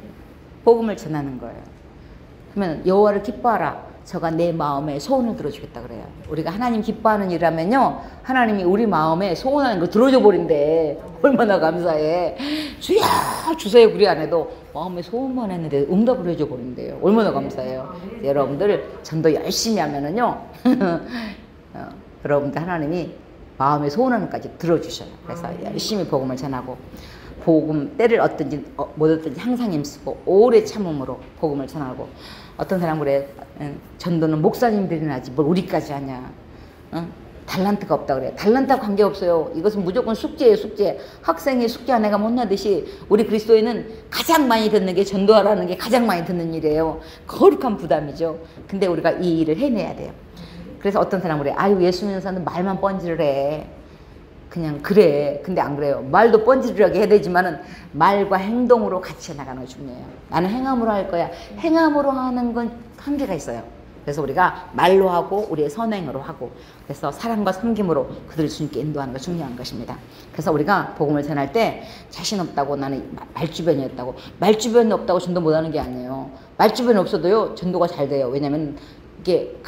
복음을 전하는 거예요. 그러면 여호와를 기뻐하라. 저가 내 마음에 소원을 들어주겠다 그래요. 우리가 하나님 기뻐하는 일이라면요 하나님이 우리 마음에 소원하는 거 들어줘 버린대. 얼마나 감사해. 주여 주세요 그리 안 해도 마음에 소원만 했는데 응답을 해줘 버린대요. 얼마나 감사해요. 여러분들 전도 열심히 하면은요 여러분들 하나님이 마음의 소원하는까지 들어주셔요. 그래서 열심히 복음을 전하고 복음 때를 얻든지 못 얻든지 항상 힘쓰고 오래 참음으로 복음을 전하고. 어떤 사람 그래 전도는 목사님들이나 하지 뭘 우리까지 하냐. 달란트가 없다 그래. 달란트와 관계없어요. 이것은 무조건 숙제예요. 숙제. 학생이 숙제 안 해가 못나듯이 우리 그리스도인은 가장 많이 듣는 게 전도하라는 게 가장 많이 듣는 일이에요. 거룩한 부담이죠. 근데 우리가 이 일을 해내야 돼요. 그래서 어떤 사람 그래. 아유 예수 믿는 사람은 말만 뻔질을 해. 그냥 그래. 근데 안 그래요. 말도 뻔질하게 해야 되지만은 말과 행동으로 같이 나가는 게 중요해요. 나는 행함으로 할 거야. 행함으로 하는 건 한계가 있어요. 그래서 우리가 말로 하고 우리의 선행으로 하고 그래서 사랑과 섬김으로 그들을 주님께 인도하는 거 중요한 것입니다. 그래서 우리가 복음을 전할 때 자신 없다고 나는 말주변이었다고 말주변이 없다고 전도 못하는 게 아니에요. 말주변이 없어도요 전도가 잘 돼요. 왜냐하면 이게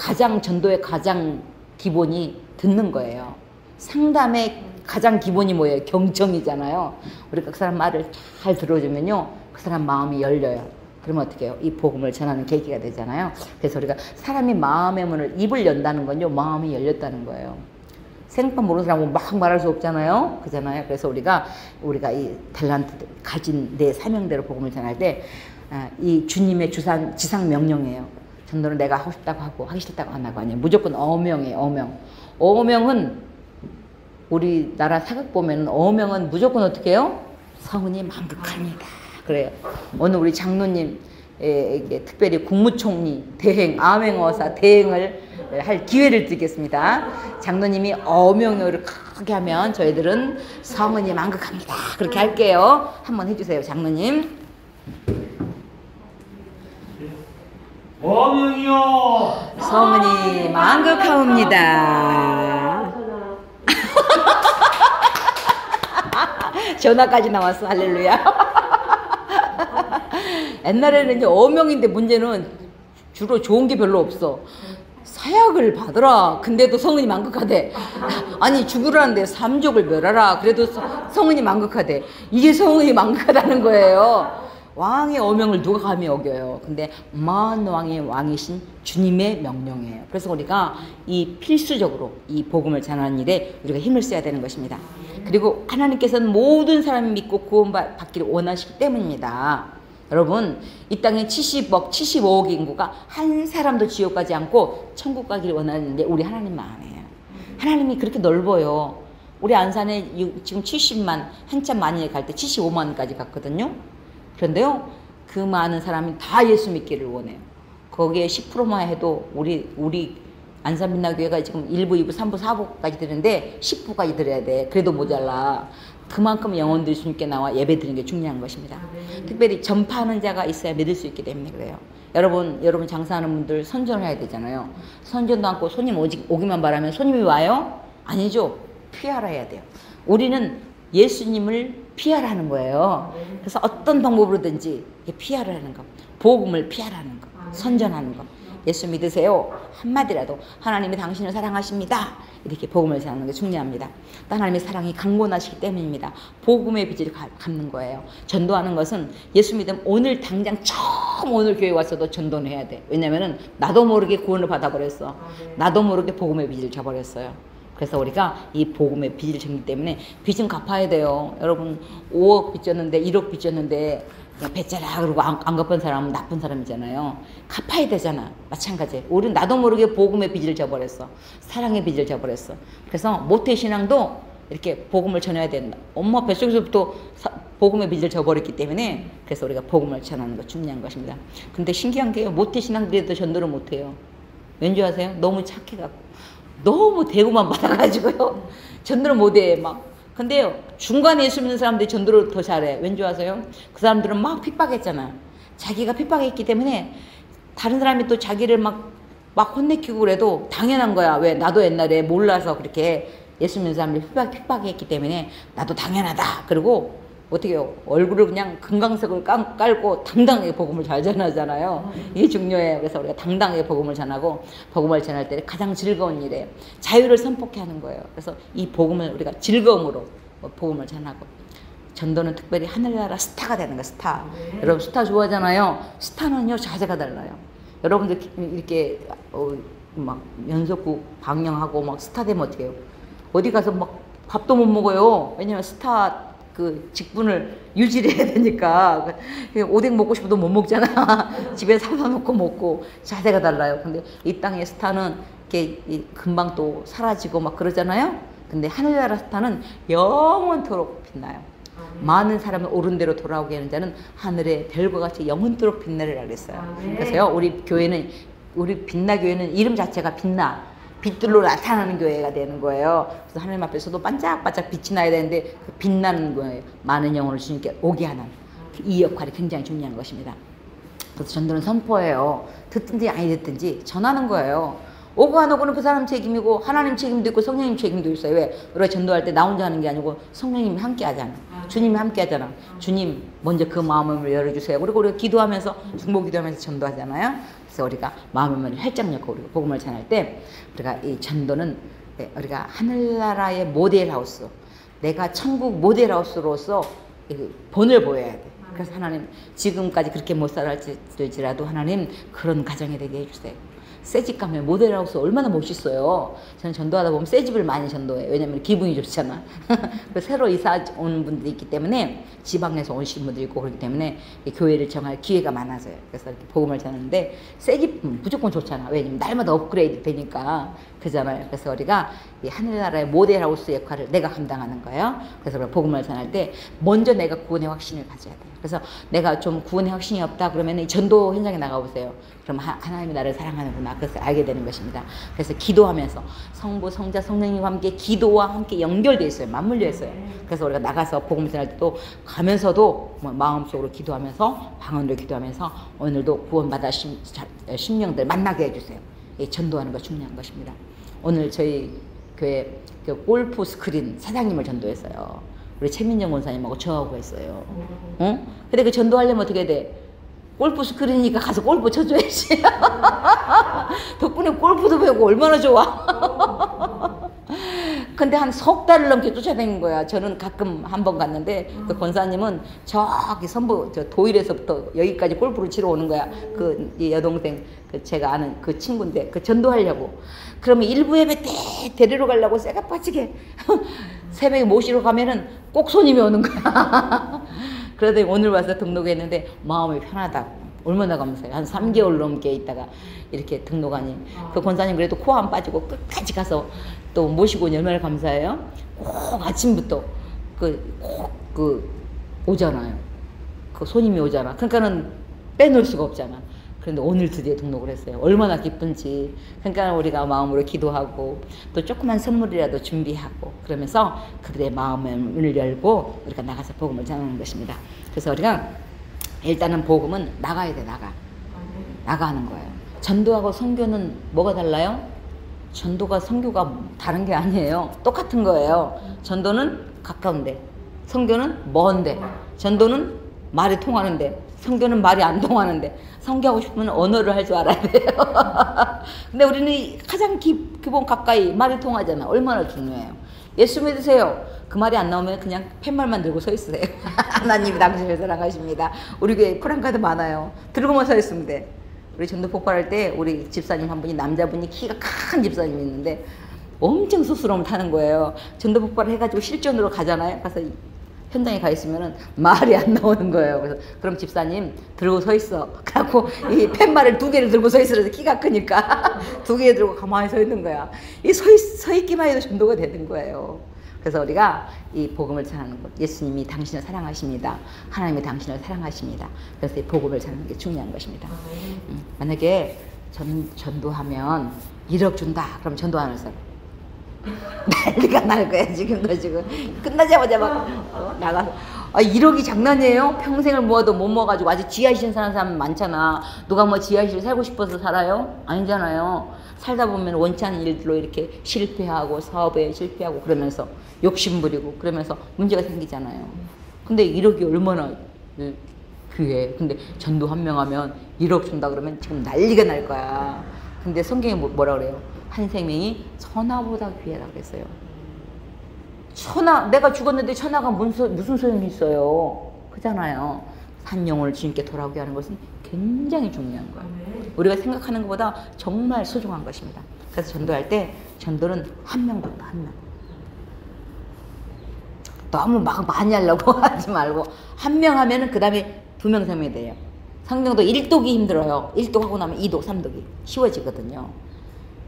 전도의 가장 기본이 듣는 거예요. 상담의 가장 기본이 뭐예요? 경청이잖아요. 우리가 그 사람 말을 잘 들어주면요 그 사람 마음이 열려요. 그러면 어떻게 해요? 이 복음을 전하는 계기가 되잖아요. 그래서 우리가 사람이 마음의 문을 입을 연다는 건요 마음이 열렸다는 거예요. 생판 모르는 사람은 막 말할 수 없잖아요. 그잖아요. 그래서 우리가 이 탤런트 가진 내 사명대로 복음을 전할 때 이 주님의 지상 명령이에요. 전도는 내가 하고 싶다고 하고 하기 싫다고 안 하고 아니에요. 무조건 어명이에요. 어명은 우리나라 사극 보면 어명은 무조건 어떻게 해요? 성은이 만극합니다. 그래요. 오늘 우리 장로님에게 특별히 국무총리 대행, 암행어사 대행을 할 기회를 드리겠습니다. 장로님이 어명을 크게 하면 저희들은 성은이 만극합니다. 그렇게 할게요. 한번 해주세요, 장로님. 어명이요. 성은이 만극하옵니다. 전화까지 나왔어. 할렐루야. 옛날에는 이제 어명인데 문제는 주로 좋은 게 별로 없어. 사약을 받으라. 근데도 성은이 만극하대. 아니 죽으라는데 삼족을 멸하라. 그래도 성은이 만극하대. 이게 성은이 만극하다는 거예요. 왕의 어명을 누가 감히 어겨요. 근데 만왕의 왕이신 주님의 명령이에요. 그래서 우리가 이 필수적으로 이 복음을 전하는 일에 우리가 힘을 써야 되는 것입니다. 그리고 하나님께서는 모든 사람이 믿고 구원받기를 원하시기 때문입니다. 여러분 이 땅에 75억 인구가 한 사람도 지옥 가지 않고 천국 가기를 원하는데 우리 하나님만 안 해요. 하나님이 그렇게 넓어요. 우리 안산에 지금 70만 한참 많이 갈 때 75만까지 갔거든요. 그런데요 그 많은 사람이 다 예수 믿기를 원해요. 거기에 10%만 해도 우리 안산빛나교회가 지금 1부, 2부, 3부, 4부까지 드는데 10부까지 드려야 돼. 그래도 모자라. 그만큼 영혼들이 주님께 나와 예배 드리는 게 중요한 것입니다. 특별히 전파하는 자가 있어야 믿을 수 있기 때문에 그래요. 여러분 장사하는 분들 선전을 해야 되잖아요. 선전도 않고 손님 오기만 바라면 손님이 와요? 아니죠. 피하라 해야 돼요. 우리는 예수님을 피하라 하는 거예요. 그래서 어떤 방법으로든지 피하라 하는 거. 복음을 피하라 하는 거. 선전하는 거. 예수 믿으세요. 한마디라도 하나님이 당신을 사랑하십니다. 이렇게 복음을 전하는 게 중요합니다. 하나님의 사랑이 강건하시기 때문입니다. 복음의 빚을 갚는 거예요. 전도하는 것은 예수 믿으면 오늘 당장 처음 오늘 교회 왔어도 전도는 해야 돼. 왜냐면은 나도 모르게 구원을 받아버렸어. 나도 모르게 복음의 빚을 져버렸어요. 그래서 우리가 이 복음의 빚을 졌기 때문에 빚은 갚아야 돼요. 여러분 5억 빚졌는데 1억 빚졌는데 그냥 뱉자라 그러고 안 갚은 사람은 나쁜 사람이잖아요. 갚아야 되잖아. 마찬가지. 우리는 나도 모르게 복음의 빚을 져버렸어. 사랑의 빚을 져버렸어. 그래서 모태신앙도 이렇게 복음을 전해야 된다. 엄마 뱃속에서부터 복음의 빚을 져버렸기 때문에 그래서 우리가 복음을 전하는 거 중요한 것입니다. 근데 신기한 게요. 모태신앙들도 전도를 못해요. 왠지 아세요? 너무 착해갖고 너무 대우만 받아가지고요. 전도를 못해 막. 근데요, 중간에 예수 믿는 사람들이 전도를 더 잘해. 왠지 아세요? 그 사람들은 막 핍박했잖아. 자기가 핍박했기 때문에 다른 사람이 또 자기를 막 혼내키고 그래도 당연한 거야. 왜? 나도 옛날에 몰라서 그렇게 예수 믿는 사람들이 핍박했기 때문에 나도 당연하다. 그리고 어떻게 해요? 얼굴을 그냥 금강석을 깔고 당당하게 복음을 잘 전하잖아요. 이게 중요해요. 그래서 우리가 당당하게 복음을 전하고 복음을 전할 때 가장 즐거운 일이에요. 자유를 선포케 하는 거예요. 그래서 이 복음을 우리가 즐거움으로 복음을 전하고 전도는 특별히 하늘나라 스타가 되는 거예요. 스타. 여러분 스타 좋아하잖아요. 스타는요 자세가 달라요. 여러분들 이렇게 막 연속국 방영하고 막 스타 되면 어떻게 해요? 어디 가서 막 밥도 못 먹어요. 왜냐면 스타 그 직분을 유지를 해야 되니까 오뎅 먹고 싶어도 못 먹잖아. 집에 사다 놓고 먹고 자세가 달라요. 근데 이 땅의 스타는 이렇게 금방 또 사라지고 막 그러잖아요. 근데 하늘나라 스타는 영원토록 빛나요. 많은 사람을 옳은 대로 돌아오게 하는 자는 하늘의 별과 같이 영원토록 빛나리라 그랬어요. 그래서요 우리 빛나교회는 이름 자체가 빛나. 빛들로 나타나는 교회가 되는 거예요. 그래서 하나님 앞에서도 반짝반짝 빛이 나야 되는데 그 빛나는 거예요. 많은 영혼을 주님께 오게 하는 이 역할이 굉장히 중요한 것입니다. 그래서 전도는 선포예요. 듣든지 아니 듣든지 전하는 거예요. 오고 안 오고는 그 사람 책임이고 하나님 책임도 있고 성령님 책임도 있어요. 왜? 우리가 전도할 때 나 혼자 하는 게 아니고 성령님이 함께 하잖아. 주님이 함께 하잖아. 주님 먼저 그 마음을 열어주세요. 그리고 우리가 기도하면서 중보 기도하면서 전도하잖아요. 그래서 우리가 마음의 문을 활짝 열고 우리가 복음을 전할 때 우리가 이 전도는 우리가 하늘나라의 모델하우스, 내가 천국 모델하우스로서 본을 보여야 돼. 그래서 하나님 지금까지 그렇게 못 살았을지라도 하나님 그런 가정이 되게 해주세요. 새집 가면 모델하우스 얼마나 멋있어요. 저는 전도하다 보면 새집을 많이 전도해요. 왜냐면 기분이 좋잖아. 새로 이사 오는 분들이 있기 때문에 지방에서 오신 분들이 있고 그렇기 때문에 교회를 정할 기회가 많아져요. 그래서 이렇게 복음을 전하는데 새집 무조건 좋잖아. 왜냐면 날마다 업그레이드 되니까 그잖아요. 그래서 우리가 이 하늘나라의 모델하우스 역할을 내가 감당하는 거예요. 그래서 우리가 복음을 전할 때 먼저 내가 구원의 확신을 가져야 돼요. 그래서 내가 좀 구원의 확신이 없다 그러면 이 전도 현장에 나가보세요. 그럼 하나님이 나를 사랑하는구나. 그것을 알게 되는 것입니다. 그래서 기도하면서 성부, 성자, 성령님과 함께 기도와 함께 연결되어 있어요. 맞물려 있어요. 그래서 우리가 나가서 복음 전할 때도 가면서도 마음속으로 기도하면서 방언으로 기도하면서 오늘도 구원받아 심령들 만나게 해주세요. 전도하는 거 중요한 것입니다. 오늘 저희 교회 그 골프 스크린 사장님을 전도했어요. 우리 최민정 권사님하고 저하고 했어요. 어? 근데 그 전도하려면 어떻게 돼? 골프 스크린이니까 가서 골프 쳐줘야지. 덕분에 골프도 배우고 얼마나 좋아. 근데 한 석 달을 넘게 쫓아다닌 거야. 저는 가끔 한 번 갔는데 그 권사님은 저기 저 도일에서부터 여기까지 골프를 치러 오는 거야. 그 여동생 그 제가 아는 그 친구인데 그 전도하려고. 그러면 일부 예배 때 데리러 가려고 쇠가 빠지게 새벽에 모시러 가면은 꼭 손님이 오는 거야. 그러더니 오늘 와서 등록했는데 마음이 편하다고. 얼마나 감사해요. 한 3개월 넘게 있다가 이렇게 등록하니 그 권사님 그래도 코 안 빠지고 끝까지 가서 또 모시고 오니 얼마나 감사해요. 꼭 아침부터 오잖아요. 그 손님이 오잖아. 그러니까는 빼놓을 수가 없잖아. 그런데 오늘 드디어 등록을 했어요. 얼마나 기쁜지. 그러니까 우리가 마음으로 기도하고 또 조그만 선물이라도 준비하고 그러면서 그들의 마음을 열고 우리가 나가서 복음을 전하는 것입니다. 그래서 우리가 일단은 복음은 나가야 돼. 나가는 거예요. 전도하고 선교는 뭐가 달라요? 전도가 선교가 다른 게 아니에요. 똑같은 거예요. 전도는 가까운데, 선교는 먼데, 전도는 말이 통하는데, 선교는 말이 안 통하는데, 선교하고 싶으면 언어를 할 줄 알아야 돼요. 근데 우리는 가장 기본 가까이 말이 통하잖아. 얼마나 중요해요. 예수 믿으세요. 그 말이 안 나오면 그냥 팻말만 들고 서 있으세요. 하나님이 당신을 사랑하십니다. 우리 교회 프랑카드 많아요. 들고만 서 있으면 돼. 우리 전도 폭발할 때 우리 집사님 한 분이 남자분이 키가 큰 집사님이 있는데 엄청 쑥스러움을 타는 거예요. 전도 폭발을 해가지고 실전으로 가잖아요. 가서 현장에 가 있으면은 말이 안 나오는 거예요. 그래서 그럼 집사님 들고 서 있어. 그래갖고 이 팻말을 2개를 들고 서 있으라서 키가 크니까 2개 들고 가만히 서 있는 거야. 이 서 있기만 해도 전도가 되는 거예요. 그래서 우리가 이 복음을 전하는 것, 예수님이 당신을 사랑하십니다. 하나님이 당신을 사랑하십니다. 그래서 이 복음을 전하는 게 중요한 것입니다. 만약에 전도하면 1억 준다. 그럼 전도 안 할 사람 난리가 날 거야. 지금 끝나자마자 막 나가서 1억이 장난이에요? 평생을 모아도 못 모아가지고 아직 지하실 사는 사람 많잖아. 누가 뭐 지하실 살고 싶어서 살아요? 아니잖아요. 살다 보면 원치 않은 일들로 이렇게 실패하고 사업에 실패하고 그러면서 욕심부리고 그러면서 문제가 생기잖아요. 근데 1억이 얼마나 귀해. 근데 전도 한 명 하면 1억 준다 그러면 지금 난리가 날 거야. 근데 성경에 뭐라 그래요? 한 생명이 천하보다 귀하다고 그랬어요. 내가 죽었는데 천하가 무슨 소용이 있어요? 그잖아요. 한 영혼을 주님께 돌아오게 하는 것은 굉장히 중요한 거예요. 우리가 생각하는 것보다 정말 소중한 것입니다. 그래서 전도할 때 전도는 한 명부터 한 명. 너무 막 많이 하려고 하지 말고 한 명 하면은 그 다음에 2명, 3명이 돼요. 성경도 1독이 힘들어요. 1독 하고 나면 2독, 3독이 쉬워지거든요.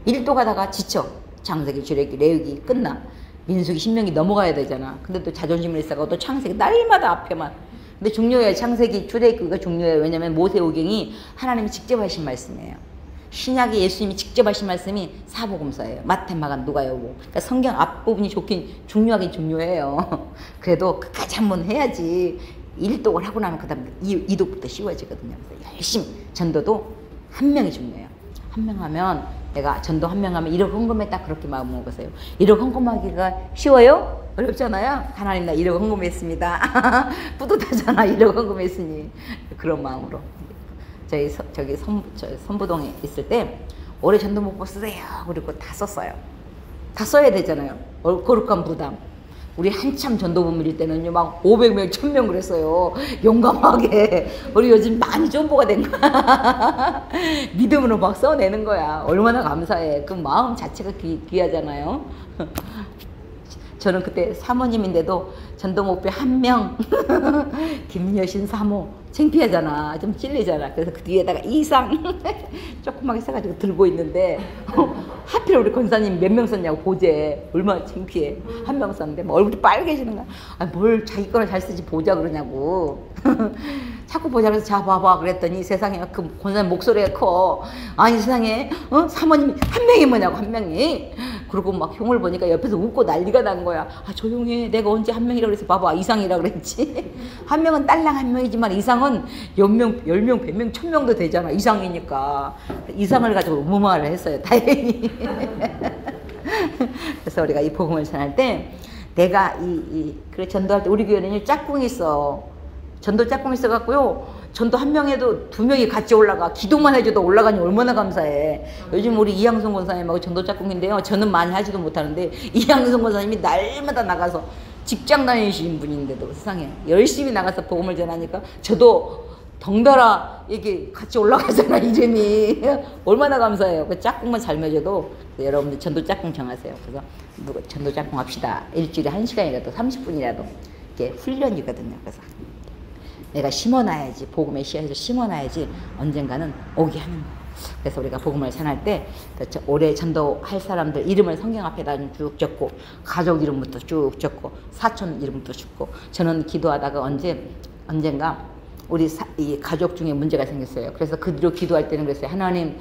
1독 하다가 지쳐. 창세기, 출애굽기, 레위기 끝나. 민수기, 신명기 넘어가야 되잖아. 근데 또 자존심을 있어가고 또 창세기 날마다 앞에만. 근데 중요해요. 창세기, 출애굽기가 중요해요. 왜냐면 모세오경이 하나님이 직접 하신 말씀이에요. 신약에 예수님이 직접 하신 말씀이 사복음서예요. 마태, 마가, 누가요고. 그러니까 성경 앞부분이 중요하긴 중요해요. 그래도 끝까지 한번 해야지. 1독을 하고 나면 그 다음에 2독부터 쉬워지거든요. 그래서 열심히 전도도 한 명이 중요해요. 한 명 하면 내가 전도 한 명 하면 1억 헌금에 딱 그렇게 마음 먹으세요. 1억 헌금하기가 쉬워요? 어렵잖아요. 하나님 나 1억 헌금했습니다. 뿌듯하잖아. 1억 헌금했으니. 그런 마음으로 저기 선부동에 있을 때 올해 전도 목표 쓰세요. 그리고 다 썼어요. 다 써야 되잖아요. 거룩한 부담. 우리 한참 전도부 밀 때는요 막 500명, 1000명 그랬어요. 용감하게. 우리 요즘 많이 존보가 된 거야. 믿음으로 막 써내는 거야. 얼마나 감사해. 그 마음 자체가 귀하잖아요. 저는 그때 사모님인데도 전도 목표 1명 김여신 사모 창피하잖아. 좀 찔리잖아. 그래서 그 뒤에다가 이상 조그맣게 써가지고 들고 있는데 하필 우리 권사님 몇 명 썼냐고 보재. 얼마나 창피해. 1명 썼는데 뭐 얼굴이 빨개지는 거야. 뭘 자기 거를 잘 쓰지 보자 그러냐고. 자꾸 보자 그래서 자 봐봐 그랬더니 세상에 그 권사님 목소리가 커. 아니 세상에 사모님이 1명이 뭐냐고 1명이. 그리고 막 흉을 보니까 옆에서 웃고 난리가 난 거야. 아 조용해. 내가 언제 1명이라고 그래서 봐봐 이상이라고 그랬지. 1명은 딸랑 1명이지만 이상은 10명, 100명, 1000명도 되잖아. 이상이니까. 이상을 가지고 무마를 했어요. 다행히. 그래서 우리가 이 복음을 전할 때 내가 그래 전도할 때 우리 교회는 짝꿍이 있어. 전도 짝꿍이 있어갖고요. 전도 1명에도 2명이 같이 올라가. 기도만 해줘도 올라가니 얼마나 감사해. 요즘 우리 이양성 권사님하고 전도 짝꿍인데요. 저는 많이 하지도 못하는데 이양성 권사님이 날마다 나가서 직장 다니시는 분인데도 세상에 열심히 나가서 복음을 전하니까 저도 덩달아 이게 같이 올라가잖아. 이름이 얼마나 감사해요. 그 짝꿍만 잘 맺어도 여러분들 전도 짝꿍 정하세요. 그래서 전도 짝꿍 합시다. 일주일에 1시간이라도 30분이라도 이게 훈련이거든요. 그래서 내가 심어놔야지. 복음의 씨앗을 심어놔야지 언젠가는 오게 하는 거예요. 그래서 우리가 복음을 전할 때 올해 전도할 사람들 이름을 성경 앞에다 쭉 적고 가족 이름부터 쭉 적고 사촌 이름부터 적고 저는 기도하다가 언젠가 이 가족 중에 문제가 생겼어요. 그래서 그 뒤로 기도할 때는 그랬어요. 하나님,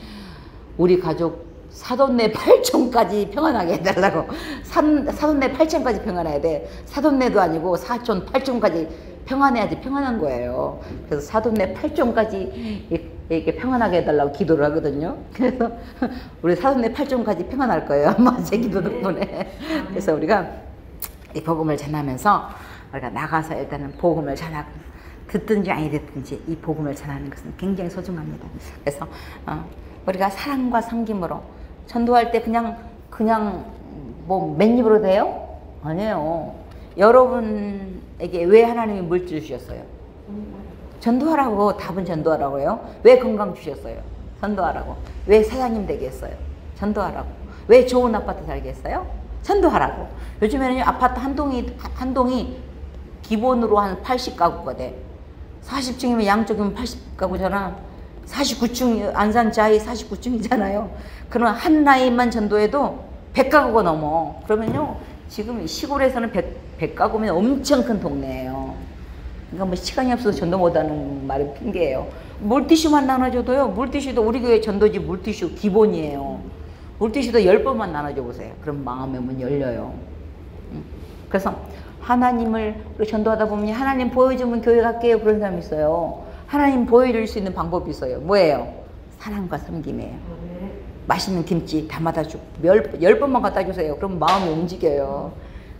우리 가족 사돈네 8촌까지 평안하게 해달라고. 사돈네 8촌까지 평안해야 돼. 사돈네도 아니고 사촌 8촌까지 평안해야지 평안한 거예요. 그래서 사돈네 8촌까지 이렇게 평안하게 해달라고 기도를 하거든요. 그래서 우리 사돈네 8촌까지 평안할 거예요. 아마 제 기도 덕분에. 그래서 우리가 이 복음을 전하면서 우리가 나가서 일단은 복음을 전하고, 듣든지 아니 듣든지 이 복음을 전하는 것은 굉장히 소중합니다. 그래서 우리가 사랑과 섬김으로 전도할 때 그냥 뭐 맨입으로 돼요? 아니에요. 여러분에게 왜 하나님이 물질 주셨어요? 전도하라고. 답은 전도하라고요. 왜 건강 주셨어요? 전도하라고. 왜 사장님 되게 했어요? 전도하라고. 왜 좋은 아파트 살게 했어요? 전도하라고. 요즘에는 아파트 한 동이 기본으로 한 80가구가 돼. 40층이면 양쪽이면 80가구잖아. 49층, 안산 자이 49층이잖아요. 그러면 한 라인만 전도해도 100가구가 넘어. 그러면요, 지금 시골에서는 100가구면 엄청 큰 동네예요. 그러니까 뭐 시간이 없어서 전도 못하는 말이 핑계예요. 물티슈만 나눠줘도요, 물티슈도 우리 교회 전도지 물티슈 기본이에요. 물티슈도 10번만 나눠줘 보세요. 그럼 마음의 문 열려요. 그래서 하나님을 전도하다 보면 하나님 보여주면 교회 갈게요. 그런 사람이 있어요. 하나님 보여줄 수 있는 방법이 있어요. 뭐예요? 사랑과 섬김이에요. 맛있는 김치 담아다 주고 10번만 갖다 주세요. 그럼 마음이 움직여요.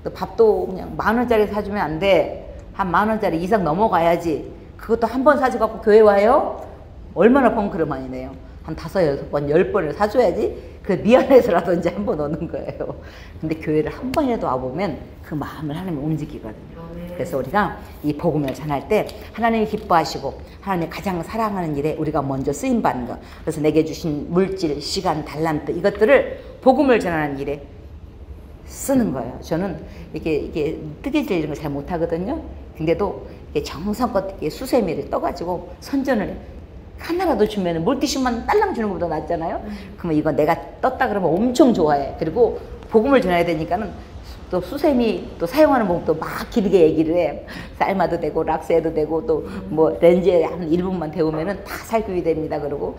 또 밥도 그냥 10,000원짜리 사주면 안 돼. 한 10,000원짜리 이상 넘어가야지. 그것도 한 번 사줘갖고 교회 와요? 얼마나 펑크를 많이 내요. 한 5, 6번, 10번을 사줘야지. 그 미안해서라도 이제 한 번 오는 거예요. 근데 교회를 한 번이라도 와보면 그 마음을 하나님이 움직이거든요. 그래서 우리가 이 복음을 전할 때 하나님이 기뻐하시고 하나님이 가장 사랑하는 일에 우리가 먼저 쓰임받는 것. 그래서 내게 주신 물질, 시간, 달란트 이것들을 복음을 전하는 일에 쓰는 거예요. 저는 이게 뜨개질 이런 거 잘 못하거든요. 근데도 이게 정성껏 이렇게 수세미를 떠가지고 선전을 하나라도 주면 물티슈만 딸랑 주는 것보다 낫잖아요. 그러면 이거 내가 떴다 그러면 엄청 좋아해. 그리고 복음을 전해야 되니까는 또 수세미 또 사용하는 법도 막 길게 얘기를 해. 삶아도 되고 락스해도 되고 또 뭐 렌즈에 한 1분만 데우면은 다 살균이 됩니다. 그러고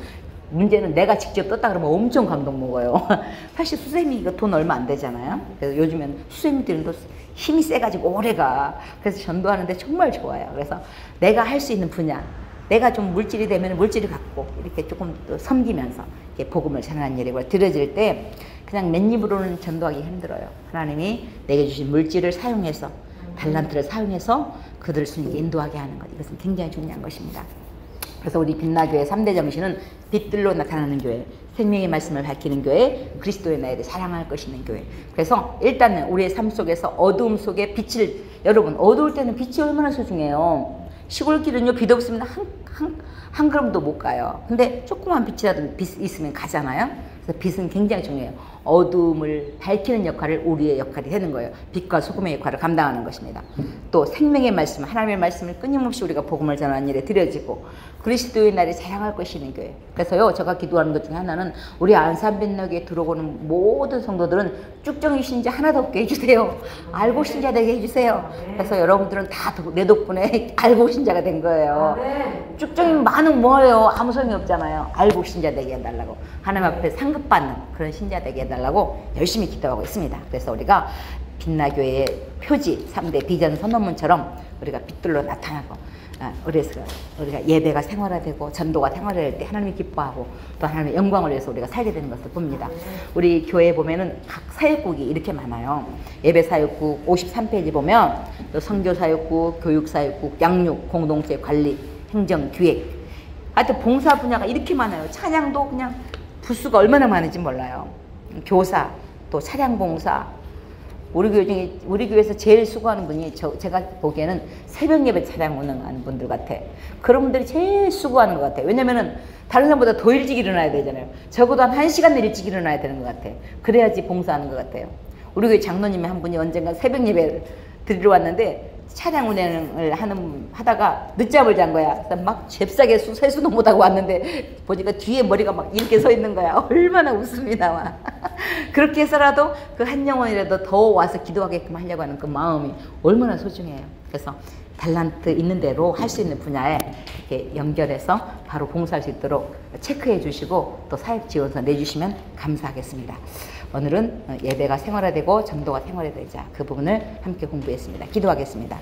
문제는 내가 직접 떴다 그러면 엄청 감동 먹어요. 사실 수세미 이거 돈 얼마 안 되잖아요. 그래서 요즘엔 수세미들은 또 힘이 세가지고 오래가. 그래서 전도하는데 정말 좋아요. 그래서 내가 할 수 있는 분야, 내가 좀 물질이 되면 물질을 갖고 이렇게 조금 또 섬기면서 이렇게 복음을 전하는 일이 드려질 때 그냥 맨입으로는 전도하기 힘들어요. 하나님이 내게 주신 물질을 사용해서 달란트를 사용해서 그들을 주님께 인도하게 하는 것. 이것은 굉장히 중요한 것입니다. 그래서 우리 빛나교회 3대 정신은 빛들로 나타나는 교회, 생명의 말씀을 밝히는 교회, 그리스도의 나이를 사랑할 것이는 교회. 그래서 일단은 우리의 삶 속에서 어두움 속에 빛을, 여러분 어두울 때는 빛이 얼마나 소중해요. 시골길은요 빛 없으면 한 걸음도 못 가요. 근데 조그만 빛이라도 있으면 가잖아요. 그래서 빛은 굉장히 중요해요. 어둠을 밝히는 역할을 우리의 역할이 되는 거예요. 빛과 소금의 역할을 감당하는 것입니다. 또 생명의 말씀, 하나님의 말씀을 끊임없이 우리가 복음을 전하는 일에 드려지고 그리스도의 날이 자랑할 것이는 교회. 그래서요 제가 기도하는 것 중에 하나는 우리 안산빛나교에 들어오는 모든 성도들은 쭉정이 신자 하나도 없게 해주세요. 알고 신자 되게 해주세요. 그래서 여러분들은 다 내 덕분에 알고 신자가 된 거예요. 쭉정이 많은 뭐예요? 아무 소용이 없잖아요. 알고 신자 되게 해달라고, 하나님 앞에 상급받는 그런 신자 되게 해달라고 열심히 기도하고 있습니다. 그래서 우리가 빛나교회의 표지 3대 비전 선언문처럼 우리가 빛들로 나타나고, 그래서 우리가 예배가 생활화되고 전도가 생활화될 때 하나님이 기뻐하고 또 하나님의 영광을 위해서 우리가 살게 되는 것을 봅니다. 우리 교회에 보면은 각 사역국이 이렇게 많아요. 예배 사역국 53페이지 보면 또 선교 사역국, 교육 사역국, 양육, 공동체 관리, 행정, 기획. 하여튼 봉사 분야가 이렇게 많아요. 찬양도 그냥 부수가 얼마나 많은지 몰라요. 교사, 또 차량 봉사. 우리 교회에서 제일 수고하는 분이 제가 보기에는 새벽 예배 차량 운행하는 분들 같아. 그런 분들이 제일 수고하는 것 같아요. 왜냐면은 다른 사람보다 더 일찍 일어나야 되잖아요. 적어도 한 1시간 일찍 일어나야 되는 것 같아. 그래야지 봉사하는 것 같아요. 우리 교회 장로님이 한 분이 언젠가 새벽 예배를 드리러 왔는데 차량 운행을 하다가 늦잠을 잔 거야. 그래서 막 잽싸게 세수도 못하고 왔는데 보니까 뒤에 머리가 막 이렇게 서 있는 거야. 얼마나 웃음이 나와. 그렇게 해서라도 그 한 영혼이라도 더 와서 기도하게끔 하려고 하는 그 마음이 얼마나 소중해요. 그래서 달란트 있는 대로 할 수 있는 분야에 이렇게 연결해서 바로 봉사할 수 있도록 체크해 주시고 또 사역 지원서 내주시면 감사하겠습니다. 오늘은 예배가 생활화되고 전도가 생활화되자 그 부분을 함께 공부했습니다. 기도하겠습니다.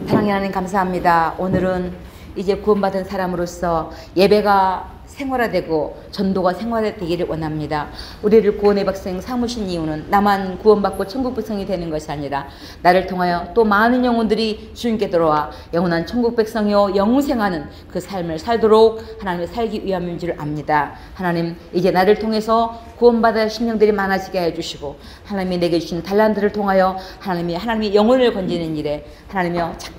사랑하는 하나님 감사합니다. 오늘은 이제 구원받은 사람으로서 예배가 생활화되고 전도가 생활화되기를 원합니다. 우리를 구원의 백성 삼으신 이유는 나만 구원받고 천국 백성이 되는 것이 아니라 나를 통하여 또 많은 영혼들이 주님께 들어와 영원한 천국 백성이요 영생하는 그 삶을 살도록 하나님의 살기 위함인 줄 압니다. 하나님 이제 나를 통해서 구원받아 심령들이 많아지게 해주시고 하나님이 내게 주신 달란트를 통하여 하나님이 영혼을 건지는 일에 하나님이여 착한